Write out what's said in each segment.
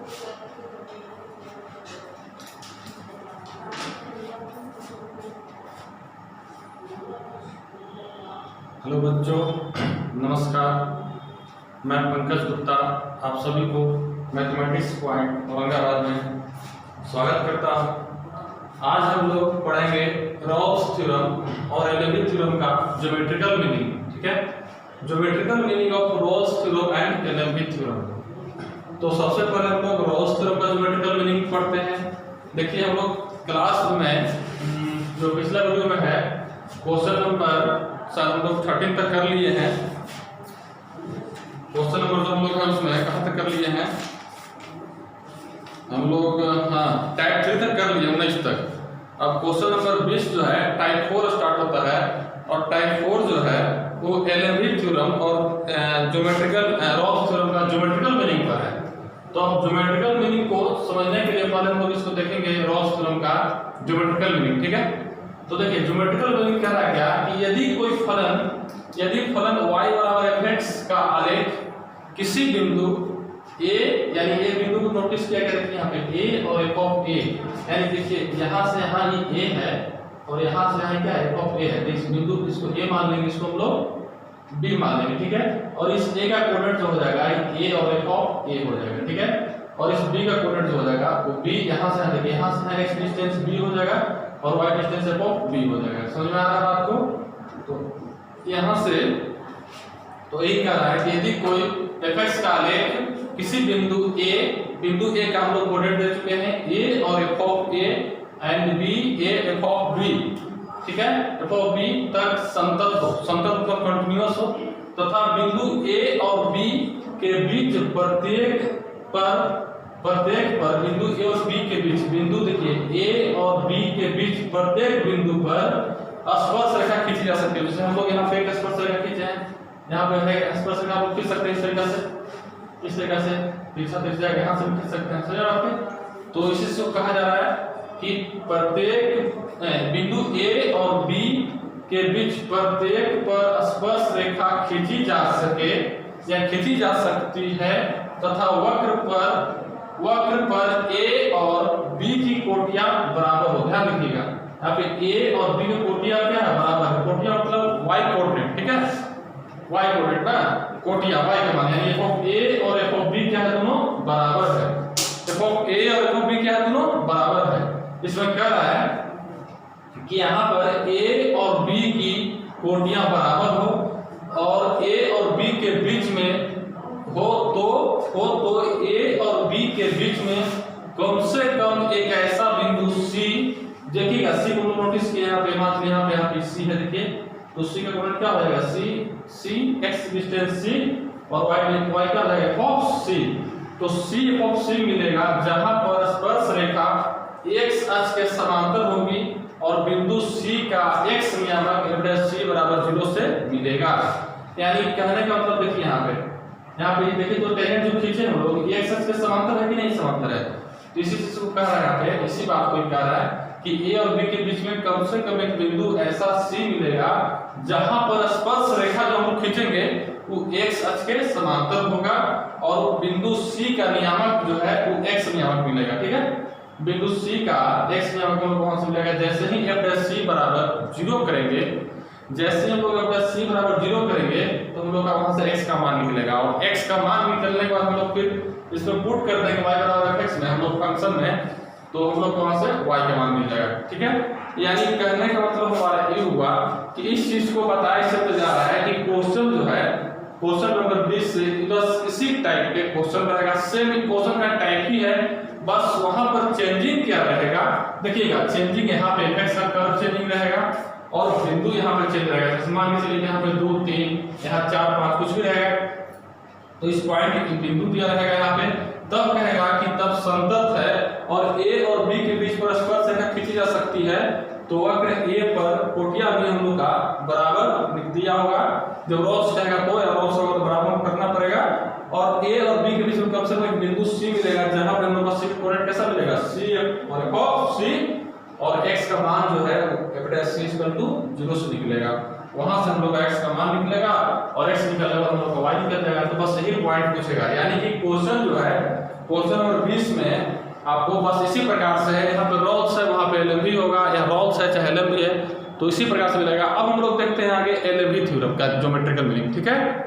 Hello बच्चों, नमस्कार। मैं पंकज गुप्ता आप सभी को मैथमेटिक्स पॉइंट औरंगाबाद में स्वागत करता हूँ। आज हम लोग पढ़ेंगे रॉल्स थ्योरम और एलेवी थ्योरम का ज्योमेट्रिकल मीनिंग। ठीक है, geometrical meaning of Rolle's theorem and LMV theorem. तो सबसे पहले हम लोग रॉल्स थ्योरम का ज्योमेट्रिकल मीनिंग पढ़ते हैं। देखिए, हम लोग क्लास में जो पिछला वीडियो में है क्वेश्चन नंबर शायद हम लोग 13 तक कर लिए हैं। क्वेश्चन नंबर जो हम लोग हैं उसमें कहाँ तक कर लिए हैं हम लोग? हाँ, टाइप 3 तक कर लिए, 19 तक। अब क्वेश्चन नंबर 20 जो है टाइप 4 स्टार्ट होता है, और टाइप 4 जो है वो एलेवी थ्योरम और ज्योमेट्रिकल रॉल्स थ्योरम का ज्योमेट्रिकल मीनिंग पर है। तो अब ज्योमेट्रिकल मीनिंग को समझने के लिए पहले हम लोग इसको देखेंगे रॉल्स थ्योरम का ज्योमेट्रिकल मीनिंग। ठीक है, तो देखिए ज्योमेट्रिकल मीनिंग कह रहा है क्या कि यदि फलन y बराबर fx का आलेख किसी बिंदु a, यानी a बिंदु को नोटिस किया गया है यहाँ पे a और f ऑफ a, यानी देखिए यहाँ से यहाँ ये a है और यहाँ से यहाँ क्या है f ऑफ a है। तो इस बिंदु इसको a मान लेंगे, इसको हम लोग b मान लेंगे। ठीक है, और इस a का कोऑर्डिनेट जो हो जाएगा a और f ऑफ a हो जाएगा। ठीक है, और इस b का कोऑर्डिनेट जो हो जाएगा वो b यहाँ से देखिए यहाँ से x डिस्टेंस b हो जाएगा और y distance f of b हो जाएगा। समझ में आ रहा है बात को? तो यहाँ से तो यही कह रहा है कि यदि कोई fx का आलेख किसी बिंदु a का हम लोग कोऑर्डिनेट दे चुके हैं a और f of a and b a f of b, ठीक है, f ऑफ b तक समतल पर कंटीन्यूअस हो तथा बिंदु a और b के बीच प्रत्येक पर बिंदु a और b के बीच बिंदु देखिए a और b के बीच प्रत्येक बिंदु पर स्पर्श रेखा खींची जा सकती है। जैसे हम लोग यहाँ पे एक स्पर्श रेखा खींचे हैं, यहाँ पे है स्पर्श रेखा आप खींच सकते हैं इस तरीके से तिरछा त्रिज्या यहाँ से खींच सकते हैं। समझ आपके? तो इसी से कहा जा रहा है कि प्रत्येक बिंदु a और b के बीच प्रत्येक पर स्पर्श रेखा खींची जा सके या खींची जा सकती है तथा वक्र पर a और b की कोटियां बराबर हो। ध्यान रखिएगा, यहाँ पे a और b की कोटियां क्या है? बराबर है। कोटियां मतलब y कोऑर्डिनेट। ठीक है, y कोऑर्डिनेट ना, कोटियां y के मान, यानी f ऑफ a और f ऑफ b क्या है? दोनों बराबर है। f ऑफ a और f ऑफ b क्या है? दोनों बराबर है। इसमें कह रहा है कि यहाँ पर a और b की कोटियां बराबर हो और a और b के बीच में हो तो a और b के बीच में कम से कम एक ऐसा बिंदु c, देखिएगा c को नोटिस किया यहाँ पे, मान लिया यहाँ पे c है। देखिए तो c का कोऑर्डिनेट क्या हो जाएगा? c x डिस्टेंस c और y का रहेगा f ऑफ c। तो c f ऑफ c मिलेगा जहां पर स्पर्श रेखा x अक्ष के समांतर होगी और बिंदु c का x नियामक c बराबर 0 से मिलेगा। यानी कहने का मतलब देखिए यहाँ पे देखिए तो टेंजेंट जो खींचे हम लोग ये x अक्ष के समांतर है कि नहीं समांतर है। तो इसी चीज को कह रहा है यहाँ पे, इसी बात को कह रहा है कि a और b के बीच में कम से कम एक बिंदु ऐसा c मिलेगा जहां पर स्पर्श रेखा जो हम लोग खींचेंगे वो x अक्ष के समांतर होगा और बिंदु c का नियामक जो है वो x नियामक मिलेगा। ठीक है, बिंदु c का x नियामक हम लोग कहां से मिलेगा? जैसे ही f' बराबर 0 करेंगे, जैसे हम लोग f' बराबर 0 करेंगे तो हम लोग का वहां से x का मान निकलेगा और x का मान निकलने के बाद हम लोग फिर इसमें पुट कर देंगे y बराबर fx में, हम लोग फंक्शन में, तो हम लोग को वहां से y का मान मिल जाएगा। ठीक है, यानी कहने का मतलब हमारा ये हुआ कि इस चीज को बताया चलते जा रहा है कि क्वेश्चन जो है क्वेश्चन नंबर 20 से बस इसी टाइप के क्वेश्चन रहेगा, सेम क्वेश्चन का टाइप ही है, बस वहां पर चेंजिंग क्या रहेगा? देखिएगा चेंजिंग यहाँ पे fx का कर्व चेंजिंग रहेगा और बिंदु यहाँ पे चेंज रहेगा। जैसे मान के चलिए यहाँ पे 2 3 यहाँ 4 5 कुछ भी रहेगा, तो इस पॉइंट बिंदु दिया रहेगा यहाँ पे, तब कहेगा कि तब संतत है और a और b के बीच पर स्पर्श रेखा खींची जा सकती है। तो वक्र a पर कोटियां भी हम लोग का बराबर लिख दिया होगा। जब रॉस रहेगा तो या रॉस होगा तो बराबर करना पड़ेगा और a और b के बीच में कम से कम एक बिंदु c मिलेगा जहां पे हम लोग का c कोऑर्डिनेट कैसा मिलेगा? c और f ऑफ c और x का मान जो है f' 0 से निकलेगा। वहां से हम लोग का x का मान निकलेगा और x निकलने के बाद हम लोग का y निकल जाएगा। तो बस यही पॉइंट पूछेगा, यानी कि क्वेश्चन जो है क्वेश्चन नंबर 20 में आपको बस इसी प्रकार से है, यहाँ पे रॉल्स है वहाँ पे LMV होगा, या रॉल्स है चाहे LMV है, तो इसी प्रकार से मिलेगा। अब हम लोग देखते हैं आगे LMV थ्योरम का ज्योमेट्रिकल मीनिंग, ठीक है।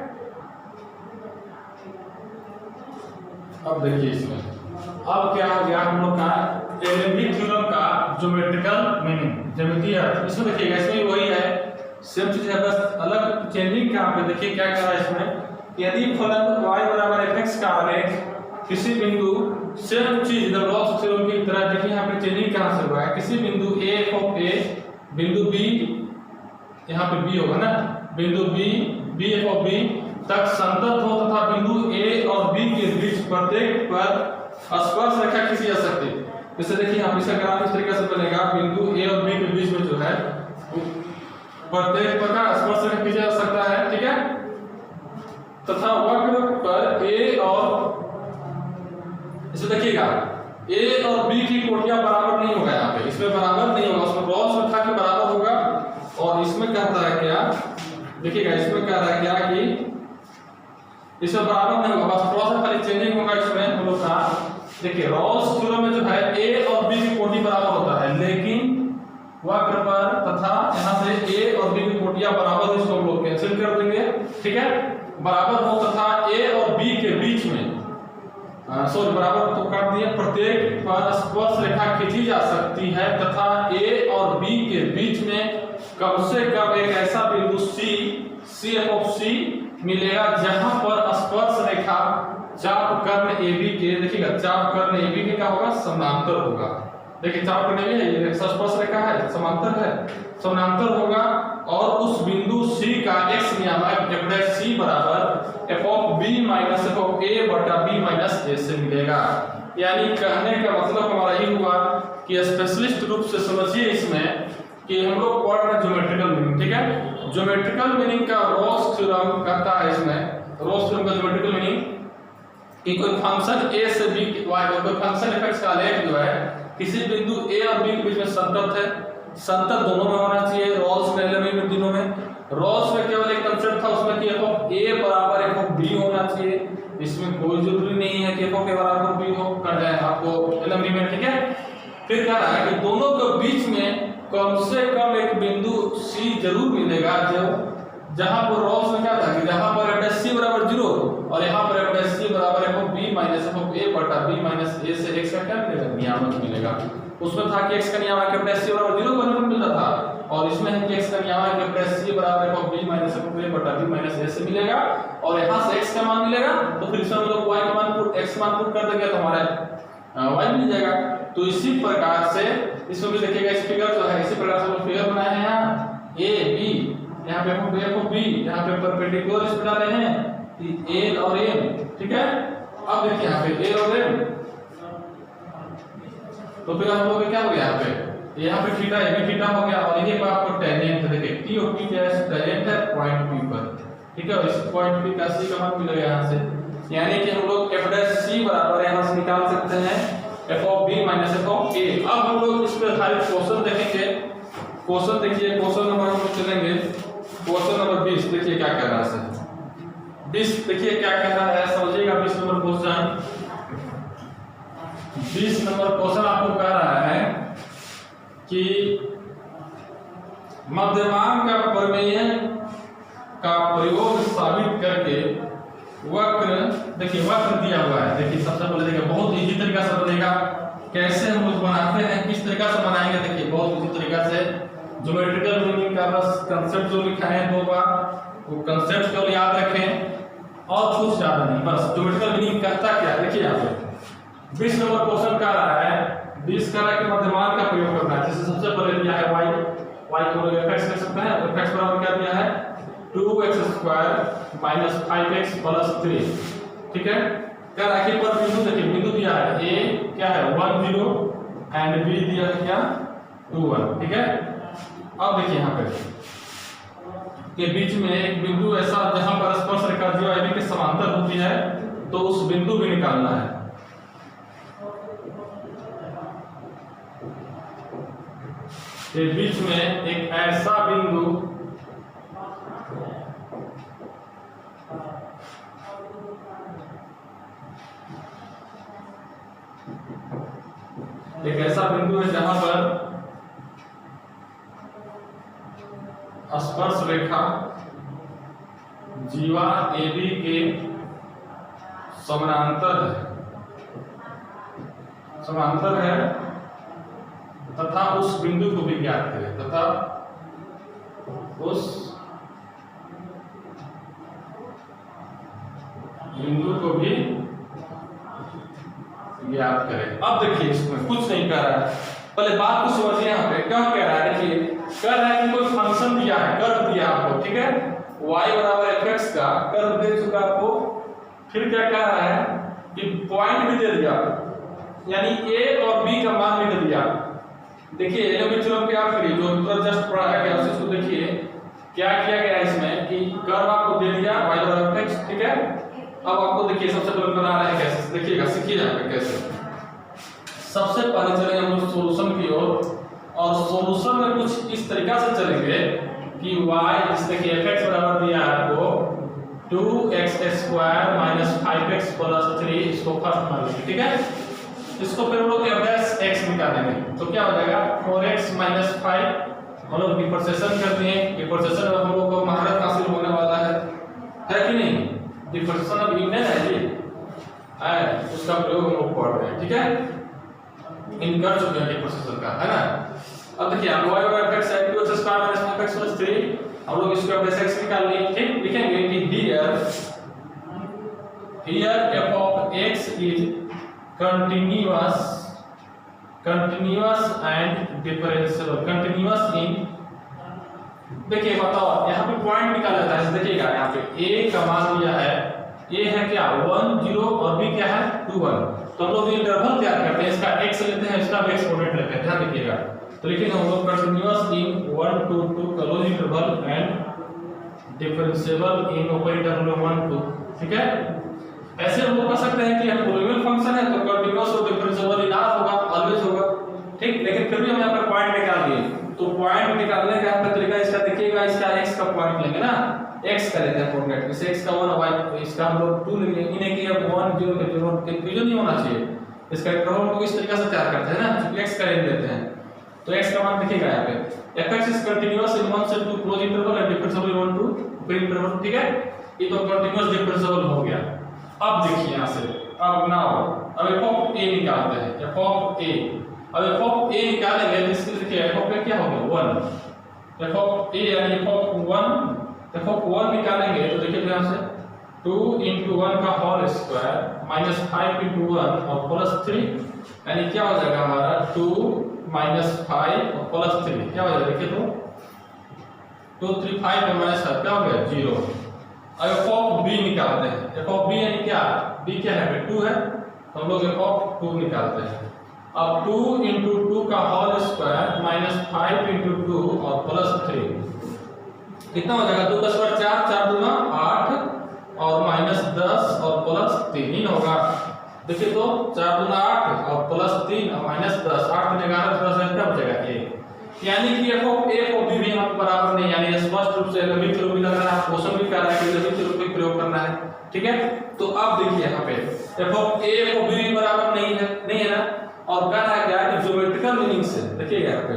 अब देखिए इसमें अब क्या हो गया हम लोग का LMV थ्योरम का ज्योमेट्रिकल मीनिंग, ज्यामितीय अर्थ। इसमें देखिएगा इसमें वही है, सेम चीज है, बस अलग चेंजिंग यहाँ पे देखिए क्या कर रहा है इसमें। यदि फलन y बराबर fx का आलेख किसी बिंदु, सेम चीज इधर रॉल्स थ्योरम की तरह, देखिए यहाँ पे चेंजिंग कहाँ से हुआ है, किसी बिंदु a f बिंदु b, यहाँ पे b होगा ना, बिंदु b f तक संतत हो तथा बिंदु a और b के बीच प्रत्येक पर स्पर्श रेखा खींची जा सकती है। जैसे देखिए हम इसका ग्राफ इस तरीके से बनेगा, बिंदु a और b के बीच में जो है प्रत्येक पर का स्पर्श रेखा खींचा जा सकता है, ठीक है। तथा वक्र पर a और, इसे देखिएगा a और b की कोटियां बराबर नहीं होगा, यहाँ पे इसमें बराबर नहीं होगा, उसमें रॉस में था कि बराबर होगा, और इसमें कहता है क्या, देखिएगा इसमें कह रहा है क्या कि इसमें बराबर नहीं होगा, बस रॉस में खाली चेंजिंग होगा इसमें हम लोग का। देखिए रॉल्स थ्योरम में जो है a और b की कोटि बराबर होता है, लेकिन वक्र पर तथा यहाँ से a और b की कोटियां बराबर, इसको हम लोग कैंसिल कर देंगे, ठीक है। बराबर हो तथा a और b के बीच में सॉरी बराबर तो काट दिया, प्रत्येक पर स्पर्श रेखा खींची जा सकती है तथा a और b के बीच में कम से कम एक ऐसा बिंदु C f मिलेगा जहां पर स्पर्श रेखा चाप कर्ण AB के, देखिएगा चाप कर्ण AB के क्या होगा, समांतर होगा। देखिए चाप कर्ण AB है, ये स्पर्श रेखा है, समांतर है, समांतर होगा, और उस बिंदु C का x नियामक f' बराबर f of b minus f of a बटा b माइनस a से मिलेगा। यानी कहने का मतलब हमारा ये हुआ कि स्पेशलिस्ट रूप से समझिए इसमें कि हम लोग पढ़ रहे हैं ज्योमेट्रिकल मीनिंग, ठीक है। ज्योमेट्रिकल मीनिंग का रॉस थ्योरम कहता है इसमें, रॉस थ्योरम का ज्योमेट्रिकल मीनिंग कि कोई फंक्शन a से b y, कोई फंक्शन fx का आलेख जो है किसी बिंदु a और b के बीच में संतत है, संतत दोनों में होना चाहिए, रॉल्स में LMV में तीनों में। रॉल्स में केवल एक कंसेप्ट था उसमें कि f ऑफ a बराबर f ऑफ b होना चाहिए, इसमें कोई जरूरी नहीं है कि f ऑफ a बराबर b हो, करना है आपको LMV में, ठीक है। फिर कह रहा है कि दोनों के बीच में कम से कम एक बिंदु C जरूर मिलेगा, जो जहां पर रॉल्स में क्या था कि जहां पर f' बराबर 0 और यहां पर f' बराबर f of b minus f of a बटा b माइनस a से x का क्या मिलेगा, नियामक मिलेगा। उसमें था कि x का नियामक f' बराबर 0 पर मिलता था, और इसमें है कि x का नियामक f' बराबर f of b minus f of a बटा b माइनस a से मिलेगा, और यहां से x का मान मिलेगा, तो फिर इसमें हम लोग y का मान पुट, x मान पुट कर देंगे तो हमारा y मिल जाएगा। तो इसी प्रकार से इसमें भी देखिएगा, इस फिगर जो है इसी प्रकार से हम लोग फिगर बनाए हैं, यहाँ a b, यहाँ पे हम f ऑफ b, यहाँ पे परपेंडिकुलर इस पे डाले हैं a और m, ठीक है। अब देखिए यहाँ पे a और m, तो फिर हम लोग क्या हो गया, यहाँ पे थीटा a भी थीटा हो गया, और यही पर आपको टेंजेंट देखिए t और p जैसे टेंजेंट है पॉइंट p पर, ठीक है। और इस पॉइंट p का c का मान मिलेगा यहाँ से, यानी कि हम लोग f' बराबर यहाँ से निकाल सकते हैं f of b minus f of a। अब हम लोग इस पे खाली क्वेश्चन देखेंगे, क्वेश्चन देखिए, क्वेश्चन नंबर हम लोग चलेंगे, क्वेश्चन नंबर 20 देखिए क्या कह रहा है, 20 देखिए क्या कह रहा है, समझिएगा। 20 नंबर क्वेश्चन, 20 नंबर क्वेश्चन आपको कह रहा है कि मध्यमान का प्रमेय का प्रयोग साबित करके वक्र, देखिए वक्र दिया हुआ है, देखिए सबसे पहले देखिए बहुत इजी तरीका से बनेगा, कैसे हम लोग बनाते हैं, किस तरीका से बनाएंगे, देखिए बहुत इजी तरीका से। ज्योमेट्रिकल मीनिंग का बस कंसेप्ट जो लिखा है 2 बार, वो कंसेप्ट को याद रखें और कुछ ज्यादा नहीं, बस ज्योमेट्रिकल मीनिंग कहता क्या है। देखिए यहाँ पे 20 नंबर क्वेश्चन कह रहा है, 20 कह रहा है कि मध्यमान का प्रयोग करना है। जैसे सबसे पहले दिया है y को fx लिख सकते हैं, fx बराबर क्या दिया है 2x² माइनस 5x प्लस 3, ठीक है। कह रहा है कि पर बिंदु, देखिए बिंदु दिया है a क्या है 1 0 एंड b दिया है क्या 2 1, ठीक है। अब देखिए यहाँ पे के बीच में एक बिंदु ऐसा जहां पर स्पर्श रेखा जो AB के समांतर होती है, तो उस बिंदु भी निकालना है। के बीच में एक ऐसा बिंदु एक ऐसा बिंदु है जहां पर स्पर्श रेखा जीवा AB के समानांतर है तथा उस बिंदु को भी ज्ञात करें, तथा उस बिंदु को भी ज्ञात करें। अब देखिए इसमें कुछ नहीं कर रहा है, पहले बात को समझिए। यहाँ पे क्या कह रहा है, देखिए कह रहा है कि कोई फंक्शन दिया है, कर्व दिया आपको, ठीक है, y बराबर fx का कर्व दे चुका आपको। फिर क्या कह रहा है कि पॉइंट भी दे दिया, यानी a और b का मान भी दे दिया। देखिए एलोमेट्री थ्योरम की आप करिए, जो जस्ट पढ़ाया गया उसको देखिए क्या किया गया है इसमें कि कर्व आपको दे दिया y बराबर fx, ठीक है। अब आपको देखिए सबसे पहले बना रहे हैं कैसे, देखिएगा, सीखिए यहाँ पे कैसे। सबसे पहले चलेंगे हम लोग सोल्यूशन की ओर, और सोल्यूशन में कुछ इस तरीका से चलेंगे कि y, जैसे कि fx बराबर दिया है आपको 2x² - 5x + 3, इसको फर्स्ट मान लीजिए, ठीक है। इसको फिर हम लोग f' निकालेंगे, तो क्या हो जाएगा 4x - 5। हम लोग डिफरेंशिएशन करते हैं, डिफरेंशिएशन में हम लोग को महारत हासिल होने वाला है कि नहीं। डिफरेंशिएशन अब इनलाइन है जी, उसका प्रयोग हम लोग पढ़ रहे हैं, ठीक है, इन कर चुके हैं डिफरेंशिएशन का, है ना। अब देखिए आप y बराबर fx है 2x² - 5x + 3, हम लोग इसको f' निकाल लिए, ठीक। लिखेंगे कि here f of x is continuous and differentiable, continuous in, देखिए बताओ यहाँ पे पॉइंट निकाला जाता है, देखिएगा यहाँ पे a का मान दिया है, a है क्या 1 0 और b क्या है 2 1। तो हम लोग इंटरवल तैयार करते हैं, इसका x लेते हैं, इसका भी एक्सपोनेंट लेते हैं, ध्यान रखिएगा। तो लिखेंगे हम लोग continuous in 1 2 2 close interval and differentiable in open interval 1 2, ठीक है। ऐसे हम लोग कह सकते हैं कि यह पॉलिनोमियल फंक्शन है तो कंटीन्यूअस और डिफरेंशिएबल इन आर होगा, ऑलवेज होगा, ठीक। लेकिन फिर भी हम यहाँ पर पॉइंट निकाल दिए, तो पॉइंट निकालने का आपका तरीका इसका देखिएगा, इसका x का पॉइंट लेंगे ना, x का लेते हैं कोऑर्डिनेट, इसे x का 1 y इसका हम लोग 2 लेंगे, इन्हें कि अब 1 0 के 0 कंफ्यूजन नहीं होना चाहिए। इसका इंटरवल हम लोग इस तरीके से तैयार करते हैं ना, x का लेते लेते हैं, तो x का मान देखिएगा यहाँ पे fx इज कंटीन्यूअस इन 1 से 2 close interval and differentiable 1 to open interval, ठीक है। ये तो कंटीन्यूअस डिफरेंशिएबल हो गया। अब देखिए यहाँ से, अब नाउ अब f of a निकालते हैं, f of a, अब f of a निकालेंगे तो इसके देखिए f of a क्या हो गया 1, f of a यानी f of 1 निकालेंगे तो देखिए यहाँ से 2 × 1 का होल स्क्वायर - 5 × 1 और +3, यानी क्या हो जाएगा हमारा 2 - 5 और +3 क्या हो जाएगा, देखिए तो 2 3 5 और -5 क्या हो गया 0। अब f of b निकालते हैं, f of b यानी क्या, b क्या है 2 है, तो हम लोग f of 2 निकालते हैं। अब 2 × 2 का होल स्क्वायर - 5 × 2 और +3 कितना हो जाएगा, 2 × 4 4 दूना 8 और -10 और +3 होगा। देखिए तो 4 दूना 8 और +3 और -10, 8 में 11 + 10 क्या बचेगा 1, यानी कि f of a को भी यहाँ बराबर नहीं, यानी स्पष्ट रूप से एलोमेट्री थ्योरम भी लग रहा है, क्वेश्चन भी कह रहा है कि एलोमेट्री थ्योरम का प्रयोग करना है, ठीक है। तो अब देखिए यहाँ पे f of a को भी बराबर नहीं है ना, और कह रहा है क्या कि ज्योमेट्रिकल मीनिंग से, देखिएगा यहाँ पे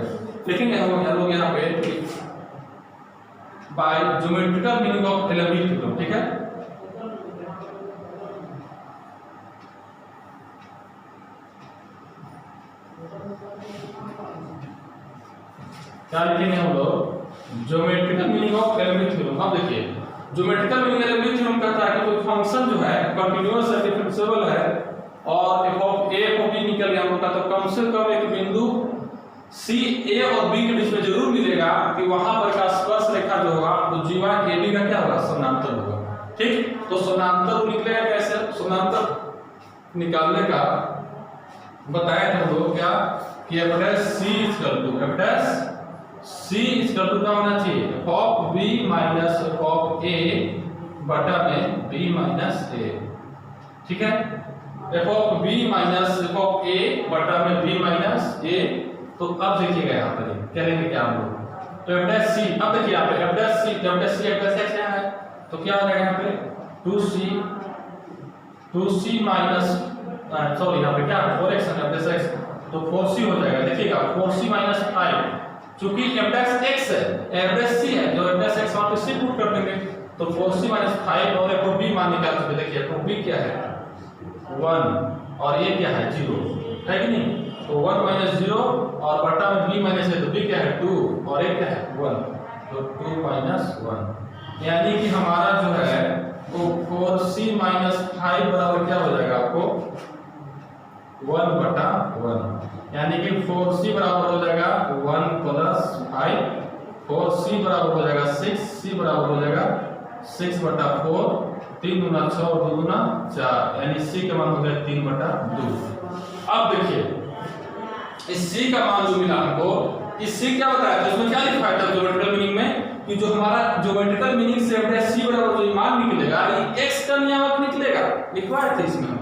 लिखेंगे हम लोग यहाँ पे बाय ज्योमेट्रिकल मीनिंग ऑफ एलोमेट्री थ्योरम, ठीक है। क्या लिखेंगे हम लोग ज्योमेट्रिकल मीनिंग ऑफ एलोमेट्री थ्योरम। अब देखिए ज्योमेट्रिकल मीनिंग एलोमेट्री थ्योरम कहता है कि कोई फंक्शन जो है कंटीन्यूअस है, डिफरेंशिएबल है, और f of a को b निकल गया हम लोग का, तो कम से कम एक बिंदु c a और b के बीच में जरूर मिलेगा कि वहां पर का स्पर्श रेखा जो होगा वो जीवा ab का क्या होगा समानांतर होगा, ठीक। तो समानांतर निकलेगा कैसे, समानांतर निकालने का बताया था हम लोग क्या कि c = क्या होना चाहिए f of b - f of a बटा में b - a, ठीक है। f of b - f of a बटा में b - a, तो अब देखिएगा यहाँ पर क्या लेंगे क्या हम लोग, तो f'(c), अब देखिए यहाँ पे f'(c) तो f'(x) यहाँ है, तो क्या हो जाएगा यहाँ पे 2c - सॉरी यहाँ पे क्या 4x है f'(x), तो 4c हो जाएगा। देखिएगा 4c माइनस 5, चूंकि f डैश x है, f डैश c है, जो f डैश x वहां पे c पुट कर देंगे, तो 4c माइनस 5 और f b मान निकाल सकते। देखिए f b क्या है 1 और ये क्या है 0, है कि नहीं? तो 1 माइनस 0 और बटा में b माइनस है, तो b क्या है 2 और ये क्या है 1, तो 2 माइनस 1, यानी कि हमारा जो है वो 4c माइनस 5 बराबर क्या हो जाएगा आपको 1 बटा 1, यानी कि 4c बराबर हो जाएगा 1 प्लस 5, 4c बराबर हो जाएगा 6, c बराबर हो जाएगा 6 बटा 4, 3 दूना 6 और 2 दूना 4, यानी c का मान हो गया 3 बटा 2। अब देखिए इस c का मान जो मिला हमको, इस c क्या बताया था, इसमें क्या लिखा था ज्योमेट्रिकल मीनिंग में कि जो हमारा ज्योमेट्रिकल मीनिंग से f डैश c बराबर जो मान निकलेगा ये x का नियामक निकलेगा, लिखवाए थे इसमें हम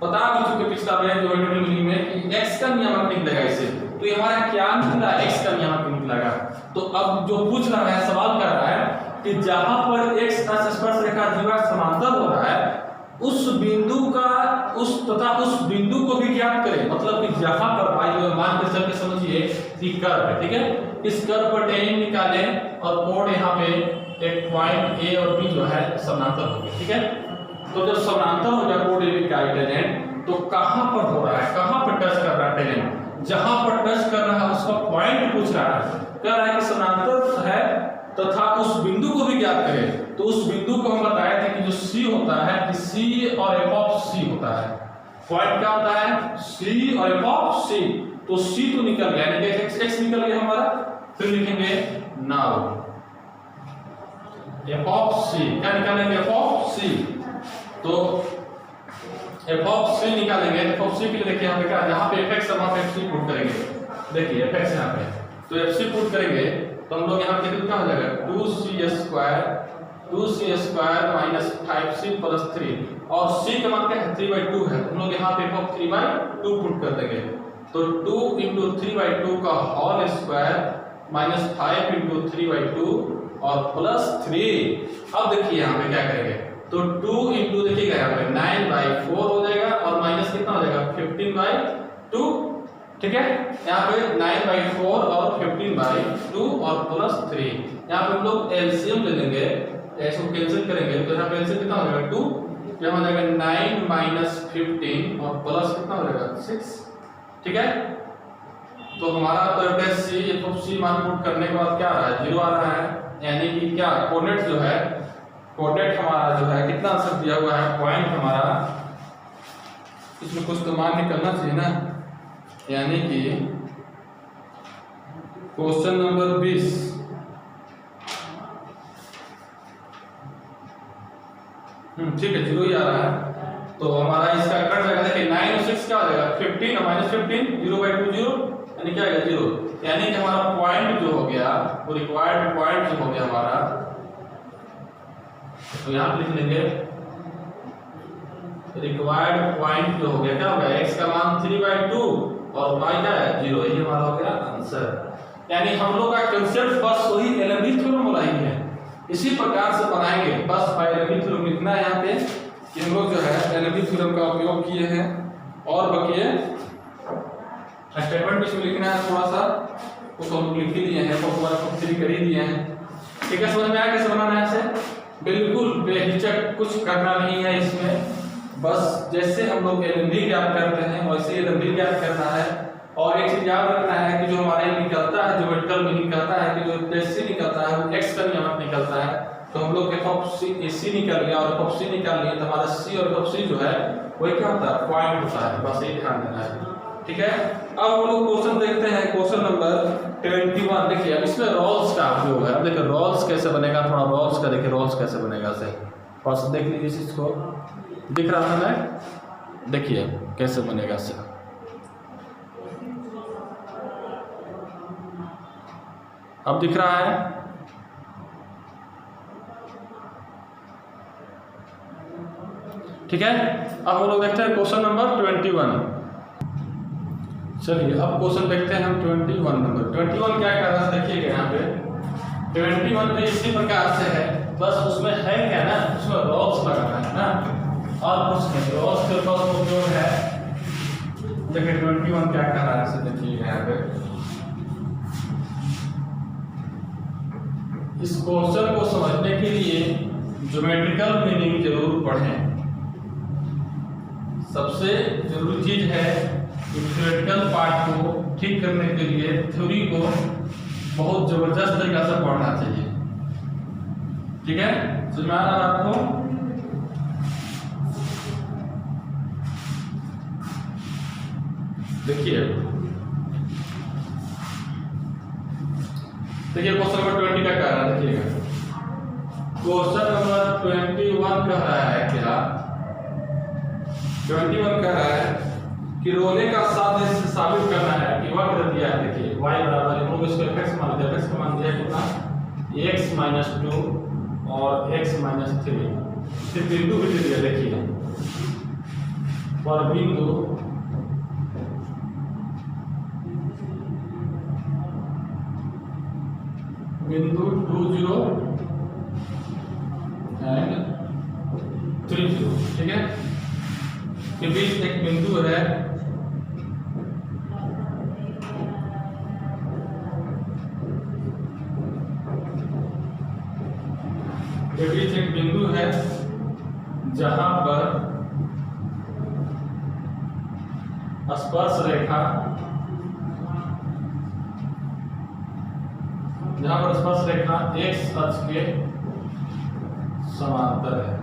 बता भी चुके पिछला में ज्योमेट्रिकल मीनिंग में कि x का नियामक निकलेगा इसे, तो ये हमारा क्या निकला x का नियामक निकलेगा। तो अब जो पूछ रहा है सवाल कर रहा है कि जहां पर x स्पर्श रेखा द्विभाजक समांतर हो रहा है उस बिंदु का उस बिंदु को भी ज्ञात करें, मतलब कि जहां पर मान के चल के समझिए कि कर्व है, ठीक है, इस कर्व पर tan निकालें और कोण यहाँ पे एक पॉइंट a और b जो है समांतर हो गए, ठीक है। तो जब समांतर हो गया कोण a का टेंजेंट, तो कहां पर हो रहा है, कहां पर टच कर रहा है टेंजेंट, जहां पर टच कर रहा है उसका पॉइंट पूछ रहा है, कह रहा है कि समांतर है तथा उस बिंदु को भी ज्ञात करें। तो उस बिंदु को हम बताए थे कि जो c होता है कि c और f ऑफ c होता है, पॉइंट क्या होता है c और f ऑफ c, तो c तो निकल गया, यानी कि x निकल गया हमारा, फिर लिखेंगे नाउ f ऑफ c, क्या निकालेंगे f ऑफ c, तो f ऑफ c निकालेंगे, f ऑफ c के लिए देखिए यहां पे क्या, जहां पे fx है वहां पे fc पुट करेंगे, देखिए fx यहां पे, तो fc पुट करेंगे तो हम लोग यहाँ पे क्या हो जाएगा 2c square minus 5c plus 3 और c का मान क्या है 3/2 है, हम लोग यहाँ पे 3/2 पुट कर देंगे, तो 2 × 3/2 का होल स्क्वायर माइनस 5 × 3/2 और प्लस 3। अब देखिए यहाँ पे क्या करेंगे, तो 2 × देखिएगा यहाँ पे 9/4 हो जाएगा और माइनस कितना हो जाएगा 15/2, ठीक है, यहाँ पे 9/4 और 15/2 और प्लस 3, यहाँ पे हम लोग एलसीएम ले लेंगे, इसको कैंसिल करेंगे तो यहाँ पे एलसीएम कितना हो जाएगा 2, यहाँ हो जाएगा 9 माइनस 15 और प्लस कितना हो जाएगा 6, ठीक है। तो हमारा तो f मान पुट करने के बाद क्या आ रहा है 0 आ रहा है, यानी कि क्या कोऑर्डिनेट जो है, कोऑर्डिनेट हमारा जो है कितना आंसर दिया हुआ है, पॉइंट हमारा, इसमें कुछ तो मान निकलना चाहिए ना, यानी कि क्वेश्चन नंबर 20 ठीक है 0 ही आ रहा है, तो हमारा इसका कट जाएगा, देखिए 9 और 6 क्या हो जाएगा 15 और माइनस 15 0/2 0, यानी क्या आएगा 0, यानी कि हमारा पॉइंट जो हो गया वो रिक्वायर्ड पॉइंट जो हो गया हमारा, तो यहाँ पे लिख लेंगे रिक्वायर्ड पॉइंट जो हो गया, क्या हो गया x का मान 3/2 और y क्या है 0, ये हमारा हो गया आंसर। यानी हम लोग का कांसेप्ट बस वही एलएमबी थ्योरम वाला ही है, इसी प्रकार से बनाएंगे, बस एलएमबी थ्योरम लिखना है यहाँ पे कि हम लोग जो है एलएमबी थ्योरम का उपयोग किए हैं, और बकिए स्टेटमेंट इसमें लिखना है थोड़ा सा, उसको हम लिख ही लिए हैं, तो कर ही दिए हैं, ठीक है। समझ में आया कैसे बनाना है इसे, बिल्कुल बेहिचक, कुछ करना नहीं है इसमें, बस जैसे हम लोग एलएमबी ज्ञात करते हैं वैसे एलएमबी ज्ञात करना है। और एक चीज याद रखना है कि जो हमारे निकलता है, ज्योमेट्रिकल मीनिंग कहता है कि जो एफसी निकलता है वो x का नियामक निकलता है, तो हम लोग f ऑफ c निकल गया और f ऑफ c निकाल लिया, तो हमारा c और f ऑफ c जो है वही क्या होता है पॉइंट होता है, बस ये ध्यान देना है, ठीक है। अब हम लोग क्वेश्चन देखते हैं, क्वेश्चन नंबर 21। देखिए अब इसमें रोल्स का उपयोग है, अब देखिए रोल्स कैसे बनेगा, थोड़ा रोल्स का देखिए रोल्स कैसे बनेगा से बस देख लीजिए, इस चीज को दिख रहा है ना, देखिए कैसे बनेगा से, अब दिख रहा है, ठीक है। अब हम लोग देखते हैं क्वेश्चन नंबर 21। चलिए अब क्वेश्चन देखते हैं हम 21 नंबर। 21 क्या कर रहा है देखिएगा यहाँ पे 21 पे इसी प्रकार से है, बस उसमें है क्या ना, उसमें रोल्स लगाना है ना, और कुछ नहीं, रोल्स के पास उपयोग है देखिए 21 क्या कह रहा है, इसे देखिए यहाँ पे इस क्वेश्चन को समझने के लिए ज्योमेट्रिकल मीनिंग जरूर पढ़ें। सबसे जरूरी चीज है कि थ्योरेटिकल पार्ट को ठीक करने के लिए थ्योरी को बहुत जबरदस्त तरीका से पढ़ना चाहिए। ठीक है, समझ में आ रहा है आपको? देखिए क्वेश्चन नंबर 20 का कह रहा है, देखिएगा क्वेश्चन नंबर 21 कह रहा है क्या, 21 कह रहा है कि रोले का साध्य से साबित करना है कि वक्र दिया है। देखिए y बराबर हम लोग इसको fx मान लिया, fx का मान दिया कितना, x - 2 और x - 3, फिर बिंदु भी दे दिया। देखिए पर बिंदु 2 0 एंड 3 0, ठीक है, के बीच एक बिंदु है जहां पर स्पर्श रेखा x अक्ष के समांतर है।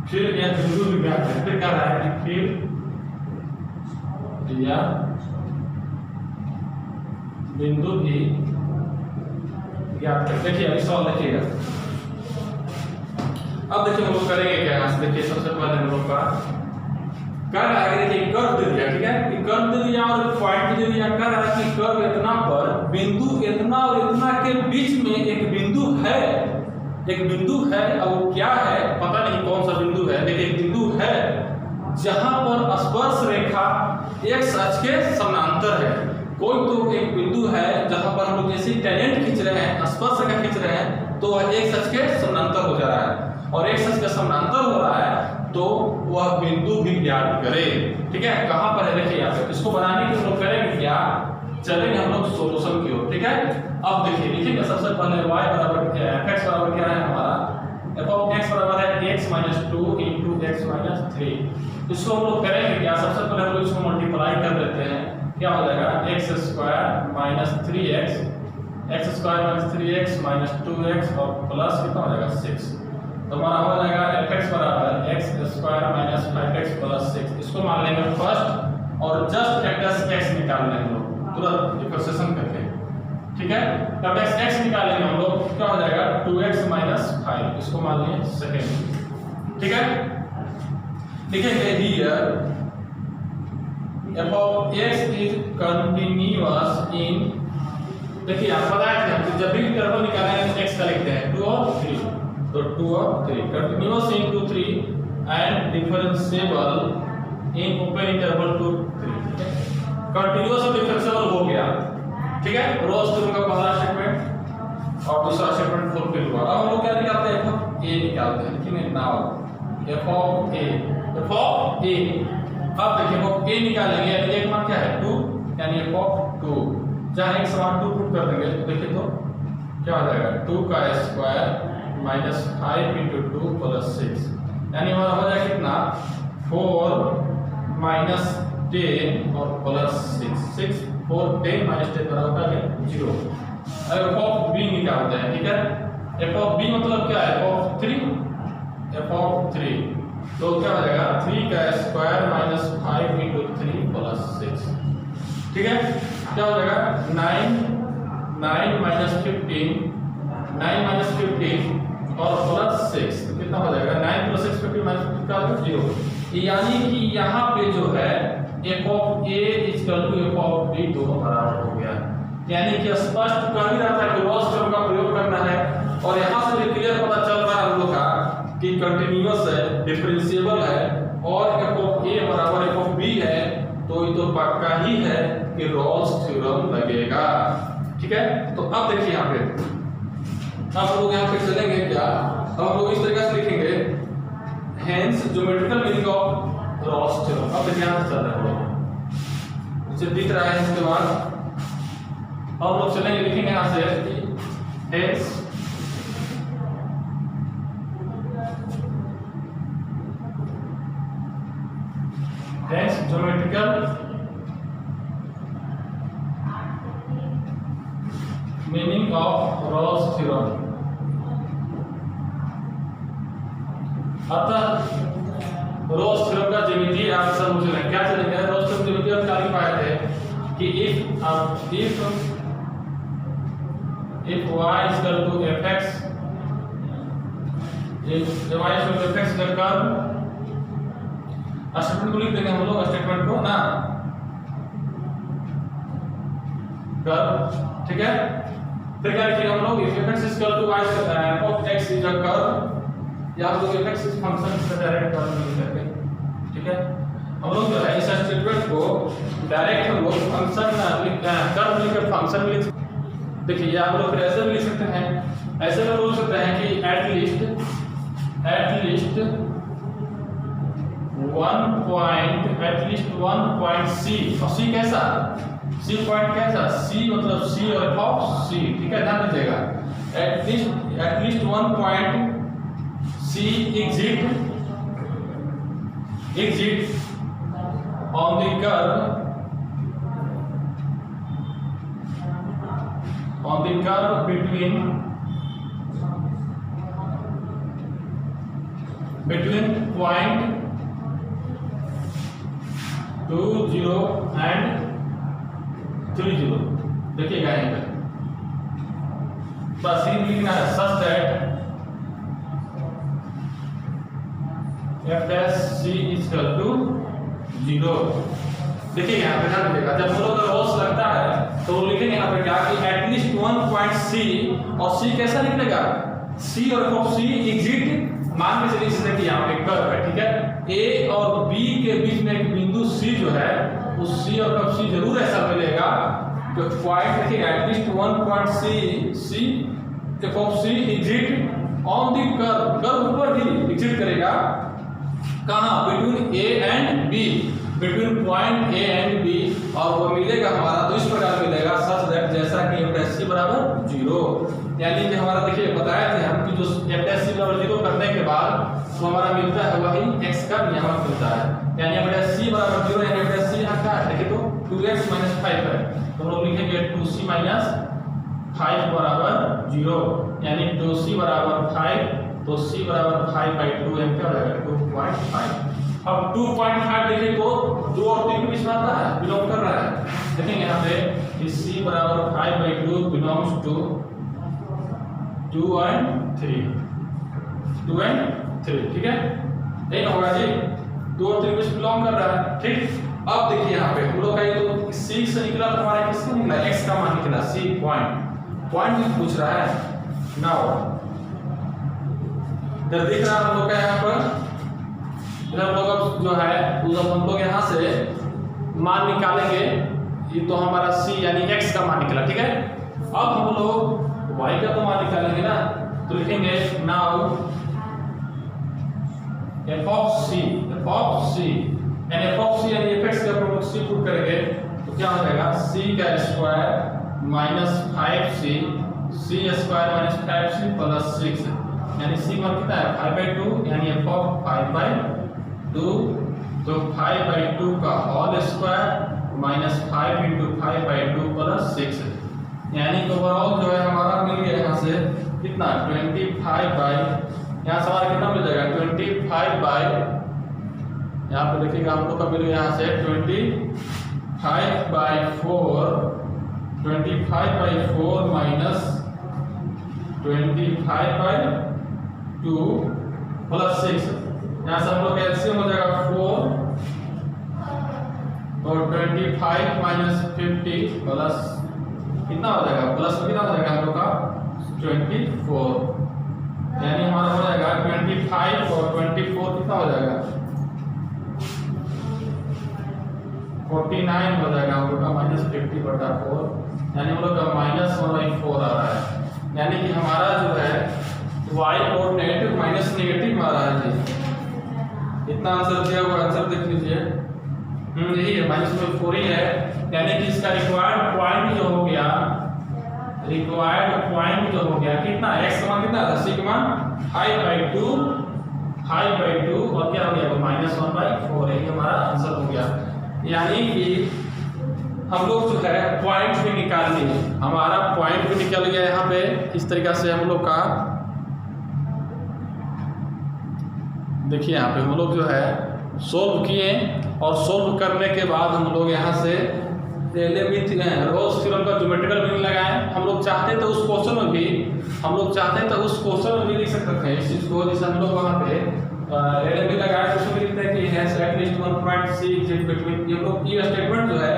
फिर यह बिंदु भी ज्ञात है, फिर कह रहा है कि फिर यह बिंदु भी ज्ञात है। देखिए अभी सवाल देखिएगा, अब देखिए हम लोग करेंगे क्या यहाँ से। देखिए सबसे पहले हम लोग का कर रहा है, देखिए कर्व दे दिया, ठीक है, कि कर्व दे दिया और पॉइंट दे दिया। कर रहा है कि कर्व इतना पर बिंदु इतना और इतना के बीच में एक बिंदु है, अब वो क्या है पता नहीं कौन सा बिंदु है, लेकिन एक बिंदु है जहां पर स्पर्श रेखा x अक्ष के समानांतर है। कोई तो एक बिंदु है जहां पर हम लोग जैसे टेंजेंट खींच रहे हैं, स्पर्श रेखा खींच रहे हैं, तो वह x अक्ष के समानांतर हो जा रहा है, और x अक्ष के समानांतर हो रहा है तो वह बिंदु भी ज्ञात करें। ठीक है, कहां पर है देखिए यहाँ पे। इसको बनाने के हम लोग करेंगे क्या, चलेंगे हम लोग सॉल्यूशन की ओर। ठीक है, अब देखिए लिखेंगे सबसे पहले y बराबर fx बराबर क्या है हमारा, f ऑफ x बराबर है x - 2 * x - 3। इसको हम लोग करेंगे क्या, सबसे पहले हम लोग इसको मल्टीप्लाई कर देते हैं, क्या हो जाएगा x² - 3x, x² - 3x - 2x और प्लस कितना हो जाएगा 6। तो हमारा हो जाएगा fx बराबर x² - 5x + 6। इसको मान लेंगे फर्स्ट और जस्ट x निकाल लेंगे हम लोग तुरंत डिफरेंशिएशन करके। ठीक है, तब x निकालेंगे हम लोग, क्या हो जाएगा 2x - 5, इसको मान लें सेकंड। ठीक है, लिखेंगे here f of x is continuous in, देखिए आप बताए थे कि जब भी इंटरवल निकालेंगे तो x का लिखते हैं 2 और 3, तो 2 और 3 continuous into 3 and differentiable in open interval to 3। Continuous और डिफरेंशिएबल हो गया। ठीक है, रोज टर्म का पहला स्टेटमेंट और दूसरा स्टेटमेंट फुलफिल हुआ। अब हम लोग क्या निकालते हैं, f of a निकालते हैं। लेकिन नाउ f of a, अब देखिए f of a निकालेंगे, यानी एक मान क्या है 2, यानी f of 2 जहां x समान 2 पुट कर देंगे, तो देखिए तो क्या हो जाएगा 2 का स्क्वायर -5 * 2 + 6, यानी हमारा हो जाएगा कितना 4 - 10 और +6, 6 4 10 - 10 बराबर है 0। अब f of b निकालते हैं। ठीक है, f of b मतलब क्या है, f of 3, तो क्या हो जाएगा 3 का स्क्वायर -5 * 3 + 6। ठीक है, क्या हो जाएगा 9 - 15 और +6, कितना हो जाएगा 9 + 6 15 - 15 का 0। यानी कि यहाँ पे जो है f of a = f of b दोनों बराबर हो गया। यानी कि स्पष्ट कर ही रहा था कि रोल्स टर्म का प्रयोग करना है, और यहाँ से भी क्लियर पता चल रहा है हम लोग का कि कंटीन्यूअस है, डिफरेंशिएबल है, और f of a बराबर f of b है, तो ये तो पक्का ही है कि रोल्स थ्योरम लगेगा। ठीक है, तो अब देखिए यहाँ पे आप लोग यहाँ पे चलेंगे क्या, हम लोग इस तरीके से लिखेंगे, hence geometrical meaning of Ross theorem. अब ध्यान से चल रहा है, मुझे दिख रहा है। इसके बाद अब लोग चलेंगे, लिखेंगे यहाँ से hence geometrical meaning of Ross theorem. अतः रॉस थ्योरम का ज्यामितीय आंसर मुझे क्या चलेंगे, रॉस थ्योरम ज्यामितीय और क्या लिख पाए थे कि if y is equal to fx, if y is equal to fx का कर्व, स्टेटमेंट को लिख देंगे हम लोग, स्टेटमेंट को ना कर्व, ठीक है। फिर क्या लिखेंगे हम लोग, if fx is equal to y of x is a curve, या हम लोग fx इस फंक्शन से डायरेक्ट कर्व लिख सकते हैं, ठीक है। हम लोग जो है इस स्टेटमेंट को डायरेक्ट हम लोग फंक्शन कर्व लिखकर फंक्शन में लिख सकते हैं। देखिए आप लोग फिर ऐसे भी लिख सकते हैं, ऐसे में बोल सकते हैं कि एट लीस्ट 1 पॉइंट c, और c कैसा, c पॉइंट कैसा, c मतलब c और f ऑफ c, ठीक है, ध्यान दीजिएगा। At least 1 point c exit on the curve between point 20 and 30। देखिएगा यहाँ पे बस ये लिखना है such that f dash c is equal to 0। देखिए यहाँ पे ध्यान दीजिएगा, जब हम लोग का रॉस लगता है तो लिखेंगे यहाँ पे क्या कि एटलीस्ट 1 पॉइंट c, और c कैसा निकलेगा, c और f c एग्जिट, मान के चलिए जैसे कि यहाँ पे कर्व है, ठीक है, a और b के बीच में एक बिंदु c जो है, उस c और f c जरूर ऐसा मिलेगा कि पॉइंट देखिए at least 1 point c f c exit on the curve, curve ऊपर ही एग्जिट करेगा, कहाँ, between a and b, between point a and b, और वो मिलेगा हमारा तो इस प्रकार मिलेगा सच दैट जैसा कि f' बराबर 0। यानी कि हमारा देखिए बताया थे हम कि जो f' बराबर 0 करने के बाद तो हमारा मिलता है वही x का नियमक मिलता है, यानी f' बराबर 0, यानी f' यहाँ क्या है देखिए तो 2x - 5 है, तो हम लोग लिखेंगे 2c - 5 बराबर 0, यानी 2c बराबर 5, तो c बराबर 5/2 m क्या हो जाएगा 2.5। अब 2.5 देखिए तो 2 और 3 के बीच में आता है, बिलोंग कर रहा है, देखेंगे यहाँ पे कि c बराबर 5/2 बिलोंग्स टू 2 and 3, ठीक है, यही ना होगा जी, 2 और 3 के बीच बिलोंग कर रहा है, ठीक। अब देखिए यहाँ पे हम लोग का ये तो c से निकला तो हमारा किसका निकला, x का मान निकला, c पॉइंट पूछ रहा है। नाउ इधर दिख रहा है हम लोग का यहाँ पर, इधर हम लोग जो है जब हम लोग यहाँ से मान निकालेंगे, ये तो हमारा c यानी x का मान निकला, ठीक है। अब हम लोग y का तो मान निकालेंगे ना, तो लिखेंगे नाउ f of c यानी f of c यानी fx का प्रमुख c पुट करेंगे तो क्या हो जाएगा, c का square minus 5c, c square minus 5c plus 6, यानी c मान कितना है 5/2, यानी f of 5/2, तो 5/2 का होल स्क्वायर माइनस 5 × 5/2 प्लस 6, यानी ओवरऑल जो है हमारा मिल गया यहाँ से कितना 25/, यहाँ से हमारा कितना मिल जाएगा 25/, यहाँ पे देखिएगा हम लोग का मिल गया यहाँ से 25/4 माइनस 25/2 प्लस 6, यहाँ से हम लोग एलसीएम हो जाएगा 4, और 25 माइनस 50 प्लस कितना हो जाएगा, प्लस कितना हो जाएगा हम लोग का 24, यानी हमारा हो जाएगा 25 और 24 कितना हो जाएगा 49 हो जाएगा हम लोग का, -50/4, यानी हम लोग का -1/4 आ रहा है, यानी कि हमारा जो है y कोऑर्डिनेट माइनस नेगेटिव में आ रहा है जी, ये कितना आंसर दिया हुआ आंसर देख लीजिए। यही है -4 ही है, यानी कि इसका रिक्वायर्ड पॉइंट जो हो गया, रिक्वायर्ड पॉइंट जो हो गया कितना, x का मान कितना था, सिग्मा हाई बाई 2 और क्या हो गया -1/4 है, ये हमारा आंसर हो गया। यानी कि हम लोग जो है पॉइंट भी निकाल लिए, हमारा पॉइंट भी निकल गया यहाँ पे। इस तरीका से हम लोग का देखिए यहाँ पे हम लोग जो है सोल्व किए और सोल्व करने के बाद हम लोग यहाँ से रोल्स थ्योरम का ज्योमेट्रिकल मीनिंग लगाए। हम लोग चाहते तो उस क्वेश्चन में भी लिख सकते थे इस चीज को, जैसे हम लोग वहाँ पे एलएमबी लगाए तो उसमें लिखते हैं कि हैज एटलीस्ट 1.6 बिटवीन, ये लोग ये स्टेटमेंट जो है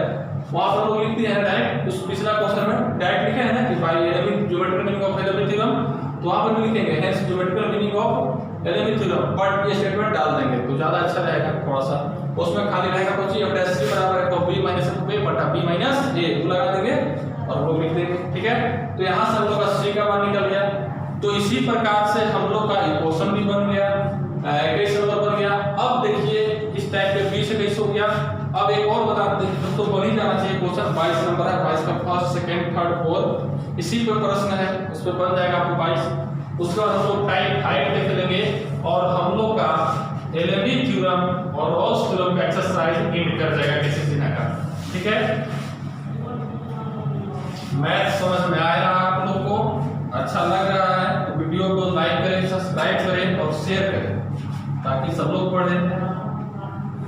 वहाँ पर लोग लिखते हैं डायरेक्ट, उस पिछला क्वेश्चन में डायरेक्ट लिखे हैं ना कि by LMV geometrical meaning of LMV theorem, तो वहाँ पर भी लिखेंगे has geometrical meaning of LMV theorem, but ये स्टेटमेंट डाल देंगे तो ज़्यादा अच्छा रहेगा थोड़ा सा। उसमें खाली रहेगा कुछ f डैश c बराबर है तो b माइनस a बटा b माइनस a वो लगा देंगे और हम लोग लिख देंगे। ठीक है, तो यहाँ से हम लोग का c का मान निकल गया। तो इसी प्रकार से हम लोग का इक्वेशन भी बन गया, इक्वेशन नंबर बन गया। अब देखिए इस टाइप पे b से कैसे हो गया। अब एक और बताते हैं, तो बन ही जाना चाहिए क्वेश्चन 22 नंबर है, 22 का फर्स्ट सेकंड थर्ड फोर्थ इसी पे प्रश्न है, उस पे बन जाएगा आपको 22। उसके बाद हम लोग टाइप 5 देख लेंगे और हम लोग का एलएमबी थ्योरम और रोल्स थ्योरम का एक्सरसाइज एंड कर जाएगा किसी सिन्हा का। ठीक है, मैथ समझ में आ रहा है आप लोग को, अच्छा लग रहा है तो वीडियो को लाइक करें, सब्सक्राइब करें और शेयर करें ताकि सब लोग पढ़ें,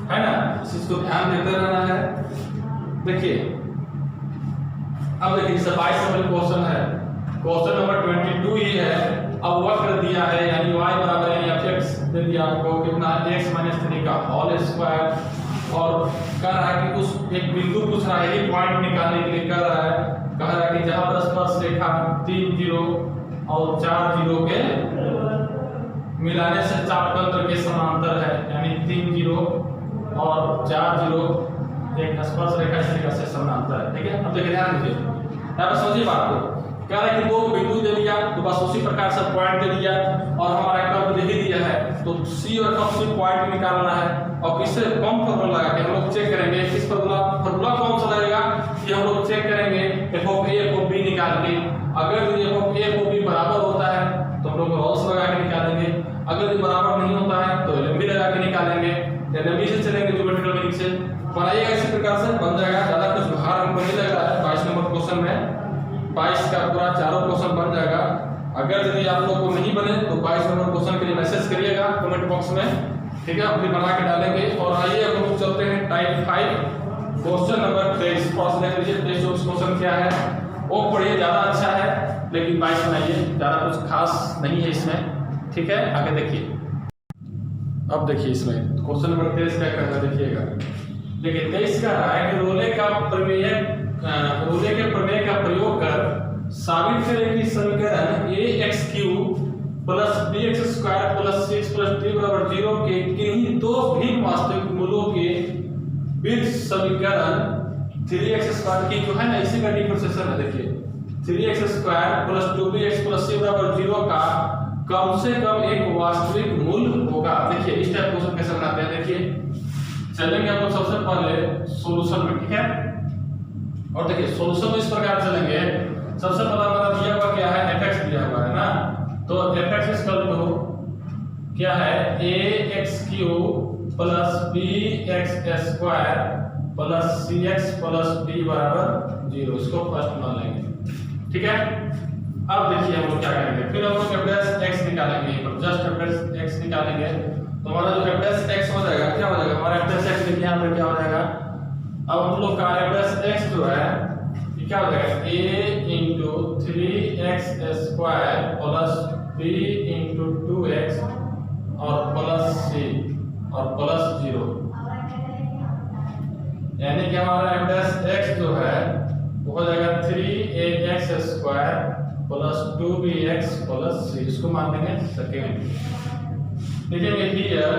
है ना, इस चीज को ध्यान देते रहना है। देखिए अब देखिए 22 नंबर क्वेश्चन है, क्वेश्चन नंबर 22 ही है। अब वक्र दिया है यानी y बराबर है fx दे दिया आपको कितना x - 3 का होल स्क्वायर और कह रहा है कि उस एक बिंदु पूछ रहा है, ये पॉइंट निकालने के लिए कह रहा है कि जहां पर स्पर्श रेखा 3 0 और 4 0 के मिलाने से चापकेंद्र के समांतर है, यानी 3 0 और 4 0 एक स्पर्श रेखा इस तरीके से समांतर है। ठीक है, अब देखिए ध्यान दीजिए, यहाँ पर समझिए बात को, कह रहा है कि दो बिंदु दे दिया तो बस उसी प्रकार से पॉइंट दे दिया और हमारा कर्व दे ही दिया है, तो सी और कब से पॉइंट निकालना है और किससे कम फार्मूला लगा के हम लोग चेक करेंगे। किस फार्मूला कौन सा लगेगा कि हम लोग चेक करेंगे f of a f of b निकाल के। अगर f of a f of b बराबर होता है तो हम लोग रोल्स लगा के निकालेंगे, अगर ये बराबर नहीं होता है तो एलएमबी लगा के निकालेंगे, एलएमबी से चलेंगे ज्योमेट्रिकल मीनिंग से बनाइएगा, इसी प्रकार से बन जाएगा। ज्यादा कुछ भार हमको नहीं लग रहा है। 22 नंबर क्वेश्चन में 22 का पूरा चारों क्वेश्चन बन जाएगा। अगर यदि आप लोग को नहीं बने तो 22 नंबर क्वेश्चन के लिए मैसेज करिएगा कमेंट बॉक्स में, ठीक है, फिर बना के डालेंगे। और आइए अब हम चलते हैं टाइप 5 क्वेश्चन नंबर 23। फर्स्ट देख लीजिए 23 क्वेश्चन क्या है वो पढ़िए, ज्यादा अच्छा है लेकिन 22 बनाइए, ज्यादा कुछ खास नहीं है इसमें। ठीक है, आगे देखिए। अब देखिए इसमें क्वेश्चन नंबर 23 क्या कहता है, देखिएगा। देखिए 23 का है कि रोले के प्रमेय का प्रयोग कर साबित करें कि समीकरण ax³ plus bx² plus 6 plus d बराबर 0 के किन्हीं दो भिन्न वास्तविक मूलों के बीच समीकरण 3x² की जो है ना इसी का डिफरेंशिएशन है। देखिए 3x² plus 2bx plus c बराबर 0 का कम से कम एक वास्तविक मूल होगा। देखिए इस टाइप क्वेश्चन कैसे बनाते हैं, देखिए चलेंगे हम लोग सबसे पहले सॉल्यूशन में। ठीक है, और देखिए सॉल्यूशन में इस प्रकार चलेंगे। सबसे पहला हमारा दिया हुआ क्या है, fx दिया हुआ है ना, तो fx इक्वल टू क्या है ax³ plus bx² plus cx plus d बराबर 0, इसको फर्स्ट मान लेंगे। ठीक है, अब देखिए हम लोग क्या करेंगे, फिर हम लोग f' निकालेंगे, जस्ट f' निकालेंगे तो हमारा जो f' हो जाएगा, क्या हो जाएगा हमारा f' देखिए यहाँ पे क्या हो जाएगा। अब हम लोग का f' जो है ये क्या हो जाएगा a into 3x² plus b into 2x और प्लस c और प्लस 0, यानी कि हमारा f' जो है वो हो जाएगा 3ax² plus 2bx plus c, इसको मान देंगे सेकेंड। लिखेंगे here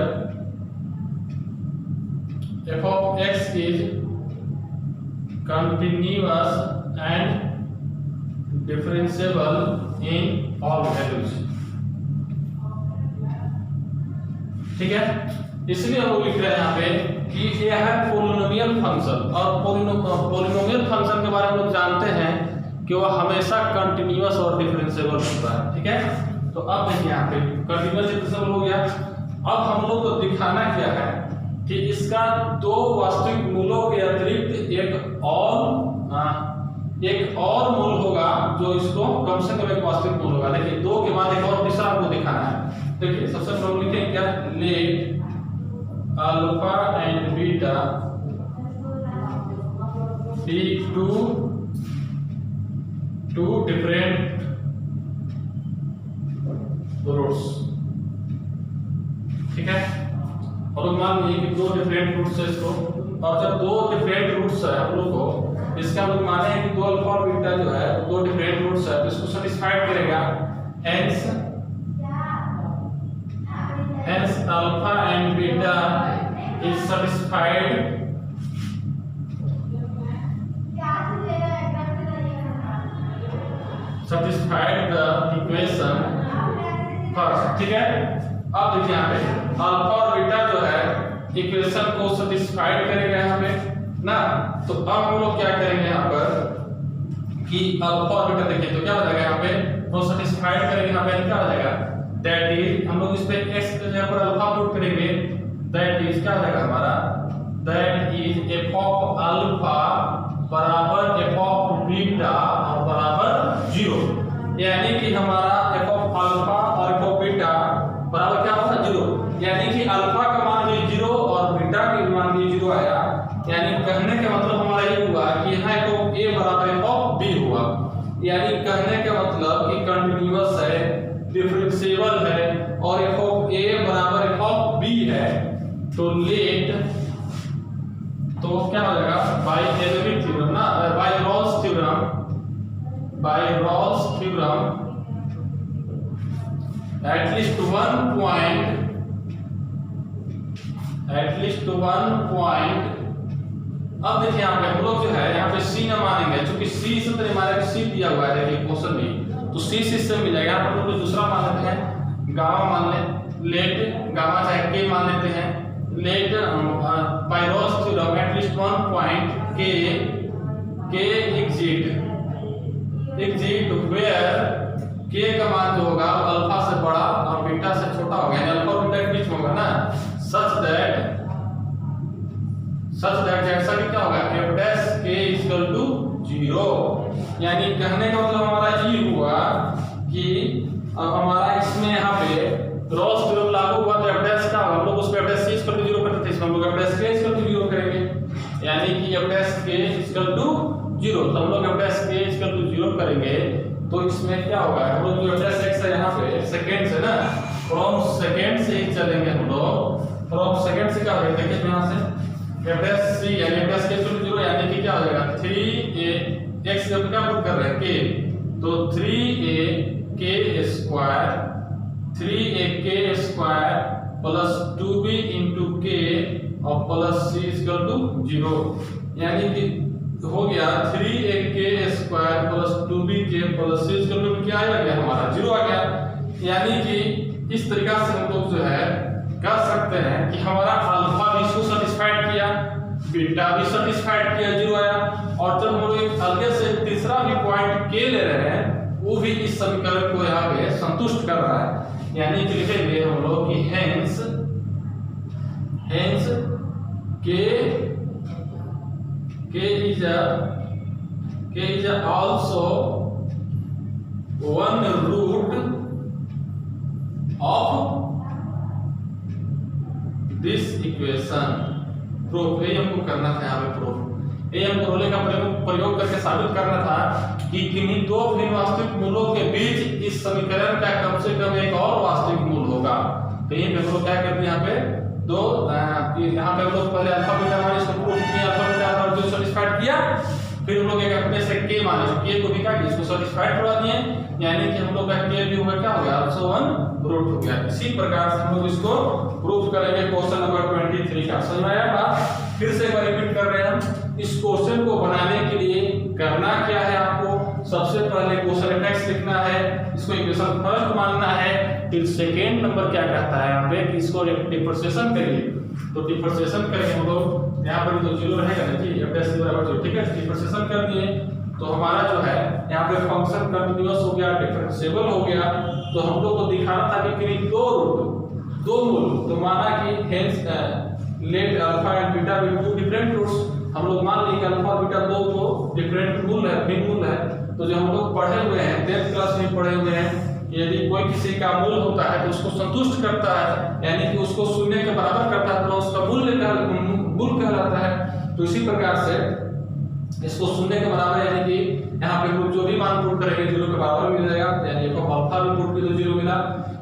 f of x is continuous and differentiable in all values। ठीक है, इसलिए हम लोग लिख रहे हैं यहाँ पे कि ये है पोलिनोमियल फंक्शन, और पोलिनोमियल फंक्शन के बारे में लोग जानते हैं कि वह हमेशा कंटिन्यूअस और डिफरेंशिएबल होता है। ठीक है, तो अब देखिए यहाँ पे कंटिन्यूअस डिफरेंशिएबल हो गया। अब हम लोग को दिखाना क्या है कि इसका दो वास्तविक मूलों के अतिरिक्त एक और मूल होगा जो इसको कम से कम एक वास्तविक मूल होगा। देखिए दो के बाद एक और तीसरा हमको दिखाना है। देखिए सबसे पहले लिखेंगे क्या, let alpha and beta be two different roots. ठीक है, और मान लीजिए कि दो डिफरेंट रूट्स है इसको, और जब दो डिफरेंट रूट्स है हम लोग को इसका हम लोग माने हैं कि दो अल्फा और बीटा जो है दो डिफरेंट रूट्स है, तो इसको सेटिस्फाइड करेगा। hence alpha and beta is satisfied the equation first। ठीक है, अब देखिए यहाँ पे अल्फा और बीटा जो है इक्वेशन को सेटिस्फाइड करेगा यहाँ पे ना। तो अब हम लोग क्या करेंगे यहाँ पर कि अल्फा और बीटा देखिए तो क्या हो जाएगा यहाँ पे, वो सेटिस्फाइड करेंगे यहाँ पे, क्या हो जाएगा, दैट इज हम लोग इस पे x की जगह पर अल्फा पुट करेंगे, दैट इज क्या हो जाएगा हमारा, that is f of alpha बराबर f ऑफ बीटा और बराबर 0। यानी कि हमारा f ऑफ अल्फा और f ऑफ बीटा बराबर क्या होगा 0। यानी कि अल्फा का मान भी 0 और बीटा का मान भी 0 आया। यानी कहने का मतलब हमारा ये हुआ कि यहाँ f ऑफ a बराबर f ऑफ b हुआ। यानी कहने का मतलब कि कंटीन्यूअस है, डिफरेंशिएबल है और f ऑफ a बराबर f ऑफ b है। तो लेट तो क्या हो जाएगा, बाय एलवी थ्योरम ना, by Rolle's theorem at least one point। अब देखिए यहाँ पे हम लोग जो है यहाँ पे c ना मानेंगे, क्योंकि c से तो हमारा c दिया हुआ है देखिए क्वेश्चन में, तो c से मिलेगा। यहाँ पर हम लोग दूसरा मान लेते हैं, गामा मान ले, लेट गामा चाहे k मान लेते हैं, let by Rolle's theorem at least one point k exist where k का मान जो होगा अल्फा से बड़ा और बीटा से छोटा होगा, यानी अल्फा और बीटा के बीच में होगा ना, सच दैट जैसा कि क्या होगा f dash k equal to 0। यानी कहने का मतलब हमारा ये हुआ कि अब हमारा इसमें यहाँ पे रॉल्स थ्योरम लागू हुआ तो f डैश का हम लोग उसको f dash c equal to 0 करते थे, इसमें हम लोग f dash k equal to 0 करेंगे। यानी कि f dash k equal to 0, तो हम लोग f dash k equal to 0 करेंगे तो इसमें क्या होगा, हम लोग जो f डैश x है यहाँ पे सेकंड से ना, फ्रॉम सेकंड से ही चलेंगे हम लोग, फ्रॉम सेकंड से क्या होगा देखिए यहाँ से f डैश c यानी f dash k equal to 0 यानी कि क्या हो जाएगा 3a x जब क्या पुट कर रहे हैं k, तो 3a square plus 2b into k और प्लस c इक्वल टू 0। यानी कि हो गया 3a square plus 2bk plus c equal to क्या आ गया हमारा 0 आ गया। यानी कि इस तरीका से हम लोग जो है कह सकते हैं कि हमारा अल्फा भी इसको सेटिस्फाइड किया, बीटा भी सेटिस्फाइड किया 0 आया, और जब हम लोग एक अलग से तीसरा भी पॉइंट k ले रहे हैं वो भी इस समीकरण को यहाँ पे संतुष्ट कर रहा है। यानी कि लिखेंगे हम लोग कि hence k is also one root of this equation। Proof ये हमको करना था, यहाँ पे प्रूफ ये हमको रोले का प्रयोग करके साबित करना था कि किन्हीं दो भिन्न वास्तविक मूलों के बीच इस समीकरण का कम से कम एक और वास्तविक मूल होगा। तो ये हम लोग क्या करते हैं यहाँ पे दो, यहाँ पे हम लोग पहले अल्फा बीटा मान इसको प्रूफ किया, अल्फा बीटा और जो सेटिस्फाइड किया, फिर हम लोग एक अपने से k माने, k को भी क्या किया इसको सेटिस्फाइड करवा दिए। यानी कि हम लोग का k भी होगा क्या हो गया also one रूट हो गया। इसी प्रकार से हम लोग इसको प्रूफ करेंगे क्वेश्चन नंबर 23 का। समझ में आया बात? फिर से एक बार रिपीट कर रहे हैं हम। इस क्वेश्चन को बनाने के लिए करना क्या है, आपको सबसे पहले क्वेश्चन टेक्स्ट लिखना है, इसको इक्वेशन फर्स्ट मानना है, फिर सेकेंड नंबर क्या कहता है यहाँ पे कि इसको डिफरेंशिएशन करिए, तो डिफरेंशिएशन करेंगे हम लोग, यहाँ पर तो जीरो रहेगा ना जी, f डैश बराबर जीरो, ठीक है। डिफरेंशिएशन कर दिए तो हमारा जो है यहाँ पे फंक्शन कंटीन्यूअस हो गया, डिफरेंशिएबल हो गया। तो हम लोग को दिखाना था कि किन्हीं दो मूल, तो माना कि hence let alpha and beta will two different roots. हम लोग मान लिए कि अल्फा और बीटा दो डिफरेंट मूल है, भिन्न मूल है। तो जो हम लोग पढ़े हुए हैं 10th क्लास में पढ़े हुए हैं, यदि कोई किसी का मूल होता है तो उसको संतुष्ट करता है, यानी कि उसको शून्य के बराबर करता है, तो उसका मूल कहलाता है। तो इसी प्रकार से इसको शून्य के बराबर, यानी कि यहाँ पे लोग जो भी मान पुट करेंगे जीरो के बराबर मिल जाएगा, यानी f अल्फा भी पुट किया तो जीरो मिला,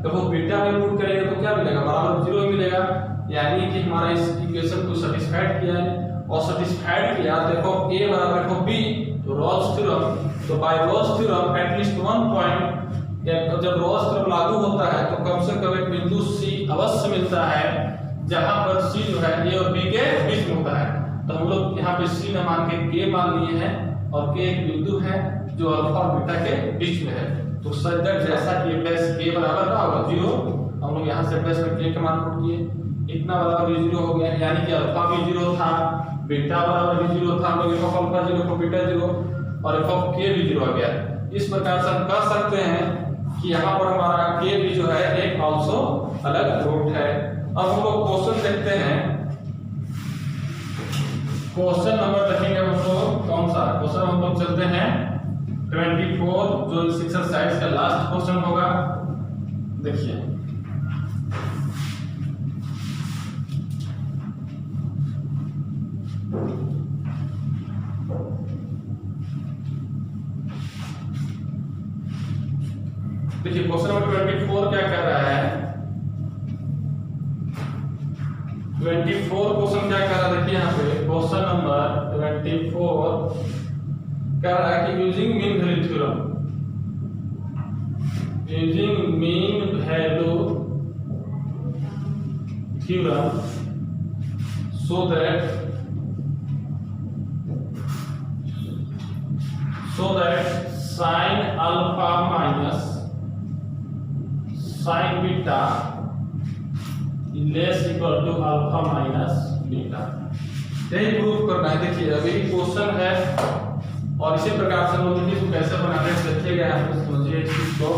f बीटा भी पुट करेंगे तो क्या मिलेगा, बराबर जीरो ही मिलेगा। यानी कि हमारा इस इक्वेशन को सेटिस्फाइड किया है, और सेटिस्फाइड किया देखो a बराबर f b, तो रॉल्स थ्योरम, तो by Rolle's theorem at least one point, जब रॉल्स थ्योरम लागू होता है तो कम से कम एक बिंदु c अवश्य मिलता है जहां पर c जो है a और b के बीच में होता है। तो हम लोग यहाँ पे c न मान के k मान लिए हैं, और k एक बिंदु है जो अल्फा और बीटा के बीच में है। तो सदैव जैसा कि प्लस k बराबर का होगा जीरो, हम लोग यहाँ से प्लस में k का मान पुट किए, इतना बराबर भी जीरो हो गया, यानी कि अल्फा भी जीरो था, बीटा बराबर भी जीरो था, हम लोग f alpha zero, f beta zero, और f k भी जीरो आ गया। इस प्रकार से हम कह सकते हैं कि यहाँ पर हमारा k भी जो है एक आल्सो अलग रूट है। अब हम लोग क्वेश्चन देखते हैं, क्वेश्चन नंबर देखेंगे हम लोग कौन सा क्वेश्चन, हम लोग चलते हैं 24, जो इस एक्सरसाइज का लास्ट क्वेश्चन होगा। देखिए क्वेश्चन नंबर 24 क्या कह रहा है, 24 क्वेश्चन क्या कह रहा है, देखिए यहाँ पे क्वेश्चन नंबर 24 कह रहा है कि using mean value theorem, using mean value theorem so that sin alpha minus sin beta less equal to alpha minus beta, यही प्रूफ करना है। देखिए अभी क्वेश्चन है, और इसी प्रकार से हम लोग इसको कैसे बनाने हैं देखिएगा, आप समझिए इस चीज को।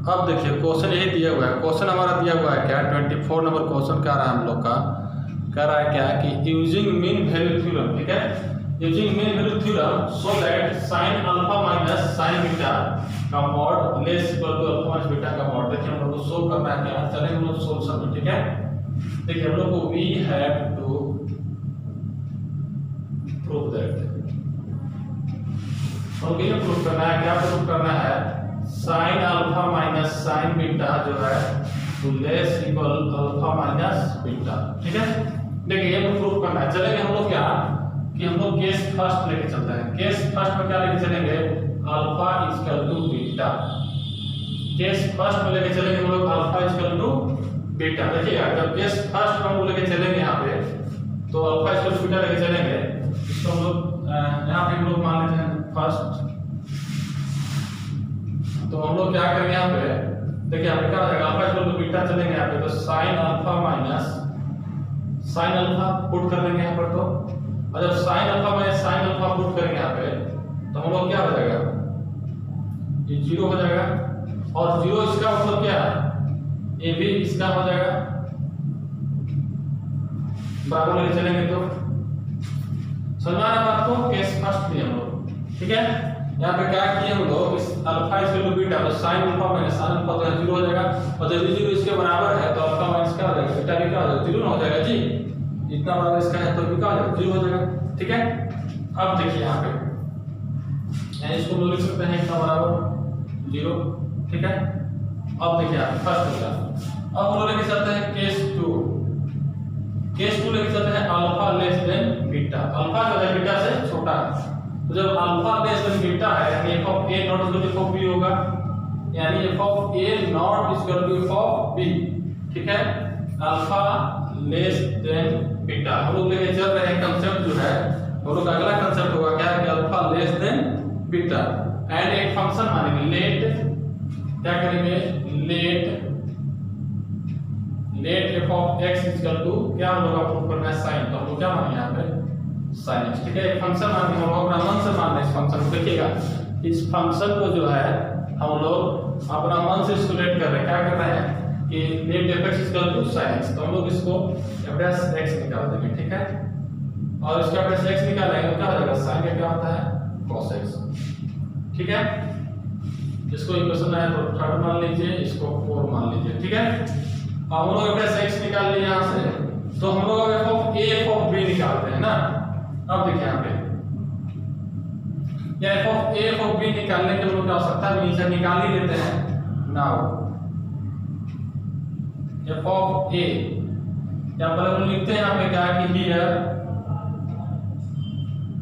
अब देखिए क्वेश्चन यही दिया हुआ है, क्वेश्चन हमारा दिया हुआ है क्या, 24 नंबर क्वेश्चन कह रहा है हम लोग का, कह रहा है क्या कि यूजिंग मीन वैल्यू थ्योरम, ठीक है, using mean value theorem so that sin alpha minus sin beta का mod less equal to alpha minus beta का मॉड। देखिए हम लोग को सोल्व करना है क्या, चलेंगे हम लोग सॉल्यूशन में, ठीक है। देखिए हम लोग को we have to prove that, और ये प्रूव करना है, क्या प्रूव करना है, sin alpha minus sin beta जो है तो less equal alpha minus beta, ठीक है। देखिए ये प्रूव करना है, चलेंगे हम लोग क्या कि हम लोग केस फर्स्ट लेके चलते हैं। केस फर्स्ट में क्या लेके चलेंगे, alpha equal to beta, case first में लेके चलेंगे हम लोग अल्फा इक्वल टू बीटा। देखिएगा जब केस फर्स्ट हम लोग लेके चलेंगे यहाँ पे, तो अल्फा इक्वल टू बीटा लेके चलेंगे, इसको हम लोग यहाँ पे हम लोग मान लेते हैं फर्स्ट। तो हम लोग क्या करेंगे यहाँ पे, देखिए यहाँ पे क्या हो जाएगा, अल्फा इक्वल टू बीटा चलेंगे यहाँ पे, तो sine alpha minus sine alpha put कर देंगे यहाँ पर, तो और जब sine alpha minus sine alpha put करेंगे यहाँ पे, तो हम लोग क्या हो जाएगा, ये जीरो हो जाएगा, और जीरो इसका मतलब क्या है, ये भी इसका हो जाएगा, बराबर लेके चलेंगे तो समझ आ रहा है आपको। केस फर्स्ट भी हम लोग, ठीक है। यहाँ पे क्या किए हम लोग, इस अल्फा इक्वल टू बीटा, तो sin alpha minus sin alpha तो जीरो हो जाएगा, और जब जीरो इसके बराबर है तो अल्फा माइनस क्या हो जाएगा, बीटा भी क्या हो जाएगा, जीरो हो जाएगा जी, इतना बराबर इसका है तो भी क्या हो जाएगा, जीरो हो जाएगा, ठीक है। अब देखिए यहाँ पे इसको हम लिख सकते हैं इतना बराबर जीरो, ठीक है। अब देखिए यहाँ फर्स्ट होगा, अब हम लोग लेके चलते हैं केस 2, केस 2 लेके चलते हैं alpha less than beta, alpha जो है बीटा से छोटा है, तो जब अल्फा लेस देन बीटा है यानी f of a not equal to f of b होगा, यानी f of a not equal to f of b, ठीक है। अल्फा लेस देन बीटा हम लोग लेके चल रहे हैं, कंसेप्ट जो है हम लोग का अगला कंसेप्ट होगा क्या, कि alpha less than beta, and एक फंक्शन मानेंगे लेट, क्या करेंगे, let f of x equal to क्या हम लोग प्रूव करना है साइन, तो हम लोग क्या मानेंगे यहाँ पे साइन एक्स, ठीक है। एक फंक्शन मानेंगे हम लोग अपना मन से मानना है इस फंक्शन को। देखिएगा इस फंक्शन को जो है हम लोग अपना मन से इसको लेट कर रहे हैं, क्या कर रहे हैं कि let f x equal to sine x, तो हम लोग इसको एफ डैश एक्स निकाल देंगे, ठीक है। और इसका एफ डैश एक्स निकालेंगे तो क्या हो जाएगा, साइन का क्या होता है cos x, ठीक है। इसको इक्वेशन है तो थर्ड मान लीजिए, इसको 4 मान लीजिए, ठीक है। अब हम लोग एफ x निकाल लिए यहां से, तो हम लोग अब f of a f of b निकालते हैं ना। अब देखिए यहां पे या f of a f of b निकालने के लिए क्या आवश्यकता है, नीचे निकाल ही लेते हैं। नाउ f ऑफ a या पर हम लिखते हैं यहां पे क्या कि here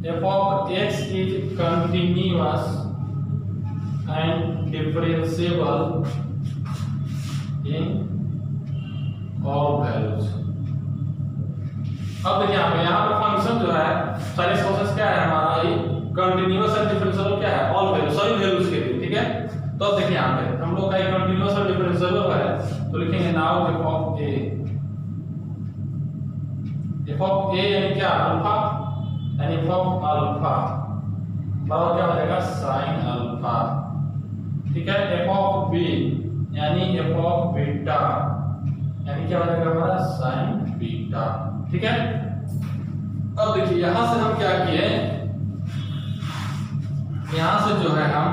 f of x is continuous and differentiable in all values। अब देखिए यहाँ पे फंक्शन जो है सारे प्रोसेस क्या है हमारा, ये कंटिन्यूअस और डिफरेंशिएबल क्या है, ऑल वैल्यू, सभी वैल्यूज के लिए, ठीक है। तो अब देखिए यहाँ पे हम लोग का कंटिन्यूअस और डिफरेंशिएबल है, तो लिखेंगे नाउ f of a, यानी क्या अल्फा, यानी f of अल्फा बराबर क्या हो जाएगा sin अल्फा, ठीक है। f of b यानी f of बीटा, यानी क्या हो जाएगा हमारा sin बीटा, ठीक है। अब देखिए यहां से हम क्या किए, यहां से जो है हम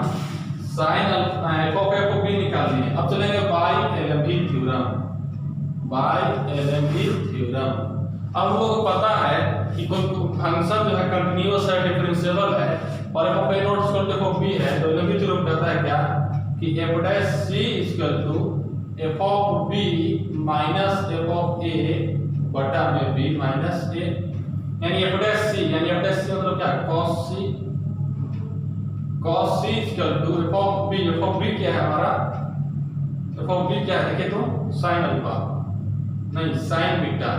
sin alpha f of b निकाल लिए। अब चलेंगे बाय एलएमबी थ्योरम। अब हम लोगों को पता है कि कोई फंक्शन जो है कंटीन्यूअस है, डिफरेंशिएबल है और f of a not equal to f of b है, तो एलएमबी थ्योरम कहता है क्या कि f dash c equal to f of b minus f of a बटा में b माइनस a, यानी f डैश c मतलब क्या, cos c equal to f of b क्या है हमारा, f of b क्या है देखिए तो sin अल्फा, नहीं sin beta,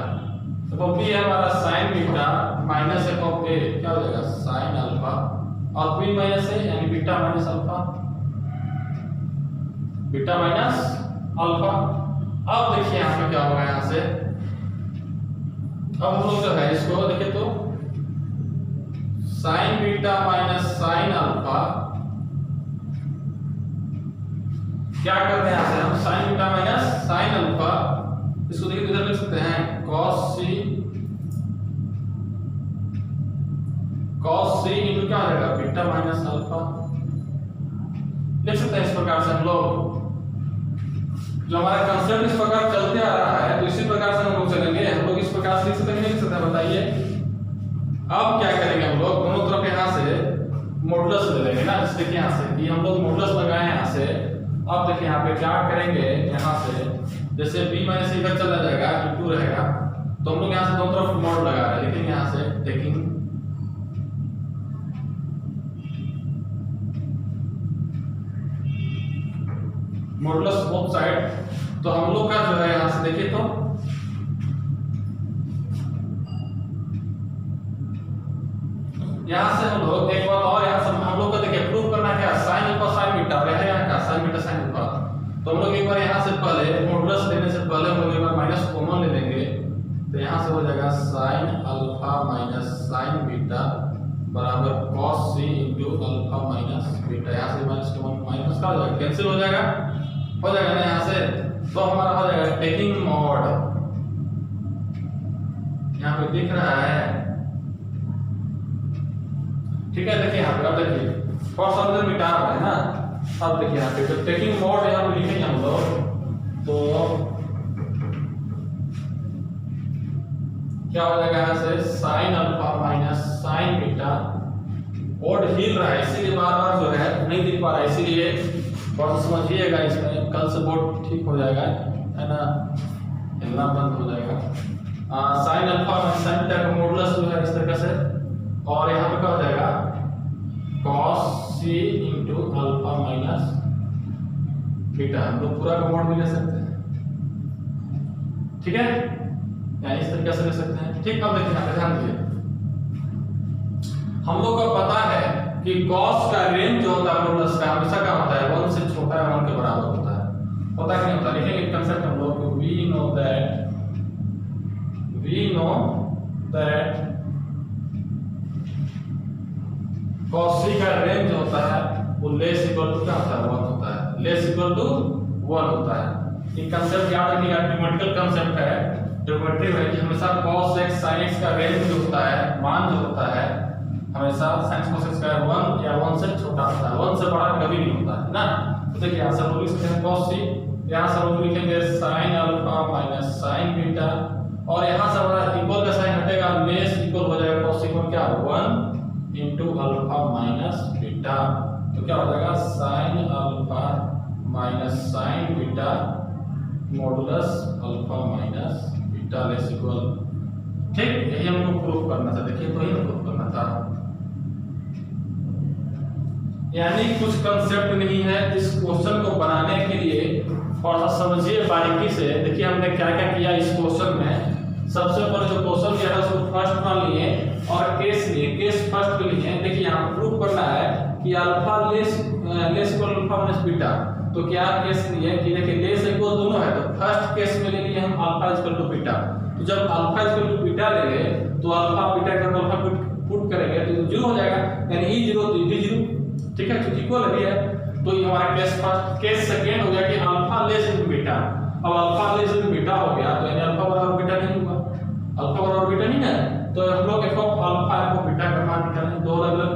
f of b है हमारा sin beta minus f of a क्या हो जाएगा sin अल्फा, और b माइनस a यानी beta minus alpha, beta minus alpha. अब देखिए यहाँ पे क्या होगा, यहाँ से अब हम लोग जो है इसको देखिए तो sin beta minus sin alpha क्या कर रहे हैं, यहाँ से हम sin beta minus sin alpha, इसको देखिए इधर लिख सकते हैं cos c इनटू क्या आ जाएगा बीटा माइनस अल्फा, लिख सकते हैं इस प्रकार से हम लोग। जो हमारा कंसेप्ट इस प्रकार चलते आ रहा है तो इसी प्रकार से हम लोग चलेंगे, हम लोग इस प्रकार से लिख सकते हैं, नहीं लिख सकते बताइए। अब क्या करेंगे हम लोग, दोनों तरफ यहाँ से मॉडुलस ले लेंगे ना, जैसे देखिए यहाँ से कि हम लोग मॉडुलस लगाए यहाँ से। अब देखिए यहाँ पे क्या करेंगे, यहाँ से जैसे b माइनस इधर चला जाएगा इनटू रहेगा, तो हम लोग यहाँ से दोनों तरफ मॉड लगा रहे हैं, लेकिन यहाँ से टेकिंग मॉडुलस बोथ साइड, तो हम लोग का जो है यहाँ से देखिए तो यहाँ से हम लोग एक बार और यहाँ से हम लोग का देखिए प्रूव करना क्या, sin अल्फा sin बीटा, और यहाँ का sin बीटा sin अल्फा, तो हम लोग एक बार यहाँ से पहले मॉडुलस लेने से पहले हम लोग एक बार माइनस कॉमन ले लेंगे, तो यहाँ से हो जाएगा sin alpha minus sin beta बराबर cos c into alpha minus beta, यहाँ से माइनस कॉमन माइनस का हो जाएगा, कैंसिल हो जाएगा ना यहाँ से, तो हमारा हो जाएगा टेकिंग मॉड, यहाँ पे दिख रहा है, ठीक है। देखिए यहाँ पे अब देखिए cos अंदर मिटा रहा है ना, अब देखिए यहाँ पे तो टेकिंग मॉड यहाँ पे लिखेंगे हम लोग, तो क्या हो जाएगा यहाँ से sin alpha minus sin beta, board हिल रहा है इसीलिए बार बार जो है नहीं दिख पा रहा है, इसीलिए बहुत समझिएगा, इसमें कल से बोर्ड ठीक हो जाएगा है ना, हिलना बंद हो जाएगा। sin alpha minus sin beta का मॉडुलस जो है इस तरह से, और यहाँ पे क्या हो जाएगा cos c into alpha minus beta, हम लोग पूरा का मॉड भी ले सकते हैं, ठीक है, यानी इस तरीके से ले सकते हैं, ठीक। अब देखिए यहाँ पे ध्यान दीजिए, हम लोग को पता है कि कॉस का रेंज जो होता है मॉडुलस का हमेशा क्या होता है 1 से छोटा या 1 के बराबर होता है कि नहीं होता। लिखेंगे कंसेप्ट हम लोग we know that cos c का रेंज होता है वो लेस इक्वल टू क्या होता है 1 होता है, लेस इक्वल टू 1 होता है। ये कंसेप्ट याद रखिएगा, ट्रिग्नोमेट्रिकल कंसेप्ट है, ट्रिग्नोमेट्री में कि हमेशा cos x sin x का रेंज जो होता है, मान जो होता है हमेशा sin cos x का 1 या 1 से छोटा होता है, 1 से बड़ा कभी नहीं होता है ना। तो देखिए यहां से हम लोग लिख सकते हैं cos c, यहां से हम लोग लिखेंगे sin alpha minus sin beta, और यहां से हमारा इक्वल का साइन हटेगा, लेस इक्वल हो जाएगा cos इक्वल क्या 1 into अल्फा माइनस बीटा, तो क्या हो जाएगा sin alpha minus sin beta modulus alpha minus beta less equal. ठीक, यही हमको प्रूफ करना था। देखिए तो यही प्रूफ करना था, यानी कुछ कंसेप्ट नहीं है। इस क्वेश्चन को बनाने के लिए थोड़ा सा समझिए बारीकी से। देखिए हमने क्या क्या किया इस क्वेश्चन में। सबसे पहले जो क्वेश्चन दिया था उसको फर्स्ट मान लिए और केस लिए, केस फर्स्ट के लिए। देखिए यहाँ प्रूफ करना है कि alpha less equal alpha minus beta, तो क्या केस लिए कि देखिए लेस इक्वल दोनों है, तो फर्स्ट केस में ले लिए हम अल्फा इक्वल टू बीटा। तो जब अल्फा इक्वल टू बीटा लेंगे तो अल्फा बीटा का अल्फा पुट करेंगे तो 0 हो जाएगा, यानी e 0 तो e 0, ठीक है, तो इक्वल है। तो ये हमारा केस फर्स्ट। केस सेकंड हो गया कि अल्फा लेस इक्वल बीटा। अब अल्फा लेस इक्वल बीटा हो गया तो यानी अल्फा बराबर बीटा नहीं होगा, अल्फा बराबर बीटा नहीं है, तो हम लोग f ऑफ अल्फा को बीटा का मान निकालें, दो अलग।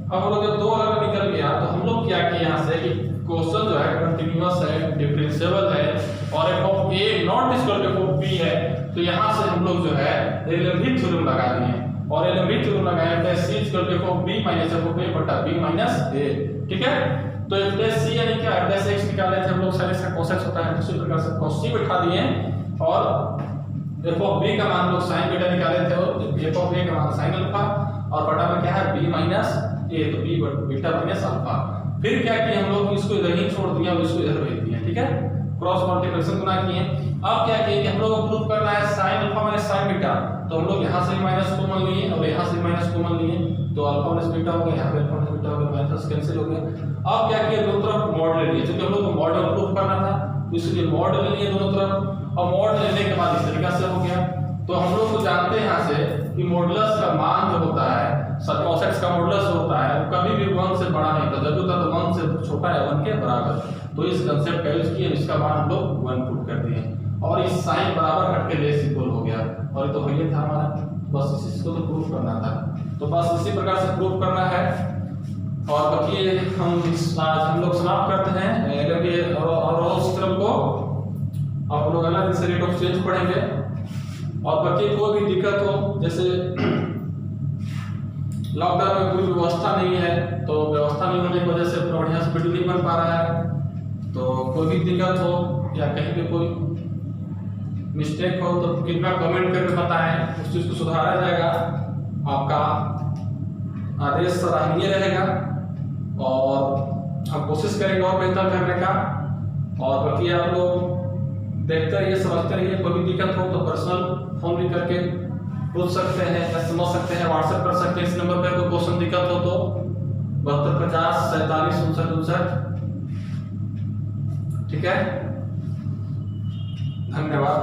अब हम लोग जब दो अलग निकल गया तो हम लोग क्या किए यहाँ से कि क्वेश्चन जो है कंटीन्यूअस है, डिफरेंशिएबल है और f of a not equal to f of b है, तो यहाँ से हम लोग जो है एलएमबी थ्योरम लगा दिए और एलएमबी थ्योरम लगाया तो c equal to f of b minus f of a बटा b माइनस a। ठीक है, तो f प्लस c यानी क्या f प्लस x निकाले थे हम लोग, sin x का cos x होता है, उसी प्रकार से cos c बैठा दिए और f ऑफ b का मान लोग sin बीटा निकाले थे और f ऑफ a का मान sin अल्फा और बटा में क्या है b माइनस a, तो b बीटा माइनस अल्फा। फिर क्या किए हम लोग, इसको इधर ही छोड़ दिया और इसको इधर भेज दिया। ठीक है, क्रॉस मल्टीप्लिकेशन गुना किए। अब क्या किए कि हम लोग को प्रूफ करना है sin alpha minus sin beta, तो हम लोग यहां से माइनस कॉमन लिए और यहां से माइनस कॉमन लिए, तो अल्फा माइनस बीटा हो गया, यहां पे अल्फा माइनस बीटा हो गया, माइनस कैंसिल हो गया। अब क्या किए, दोनों तरफ मॉड ले लिए, क्योंकि हम लोग को मॉड प्रूफ करना था, तो इसलिए मॉड ले लिए दोनों तरफ। और मॉड लेने के बाद इस तरीके से हो गया। तो हम लोग को जानते हैं यहाँ से कि मॉडुलस का मान जो होता है, cos x का मॉडुलस होता है कभी भी 1 से बड़ा नहीं होता, जब होता है तो 1 से छोटा है 1 के बराबर। तो इस कंसेप्ट का यूज किए, इसका मान हम लोग 1 पुट कर दिए और इस साइन बराबर हट के लेस इक्वल हो गया और ये तो ये था हमारा, बस इसी को तो प्रूफ करना था। तो बस इसी प्रकार से प्रूफ करना है और बाकी हम लोग समाप्त करते हैं और उस तरफ को आप लोग अलग से रेट ऑफ चेंज पढ़ेंगे। और बाकी कोई भी दिक्कत हो, जैसे लॉकडाउन में कोई व्यवस्था नहीं है, तो व्यवस्था नहीं होने की वजह से बढ़िया से वीडियो नहीं बन पा रहा है, तो कोई भी दिक्कत हो या कहीं पे कोई मिस्टेक हो तो कृपया कमेंट करके बताएं, उस चीज़ को सुधारा जाएगा। आपका आदेश सराहनीय रहेगा और हम कोशिश करेंगे और बेहतर करने का। और बाकी आप लोग देखते रहिए, समझते रहिए, कोई भी दिक्कत हो तो पर्सनल फोन भी करके पूछ सकते हैं या समझ सकते हैं, व्हाट्सएप कर सकते हैं इस नंबर पर। कोई क्वेश्चन दिक्कत हो तो 7250 47 59 59। ठीक है, धन्यवाद।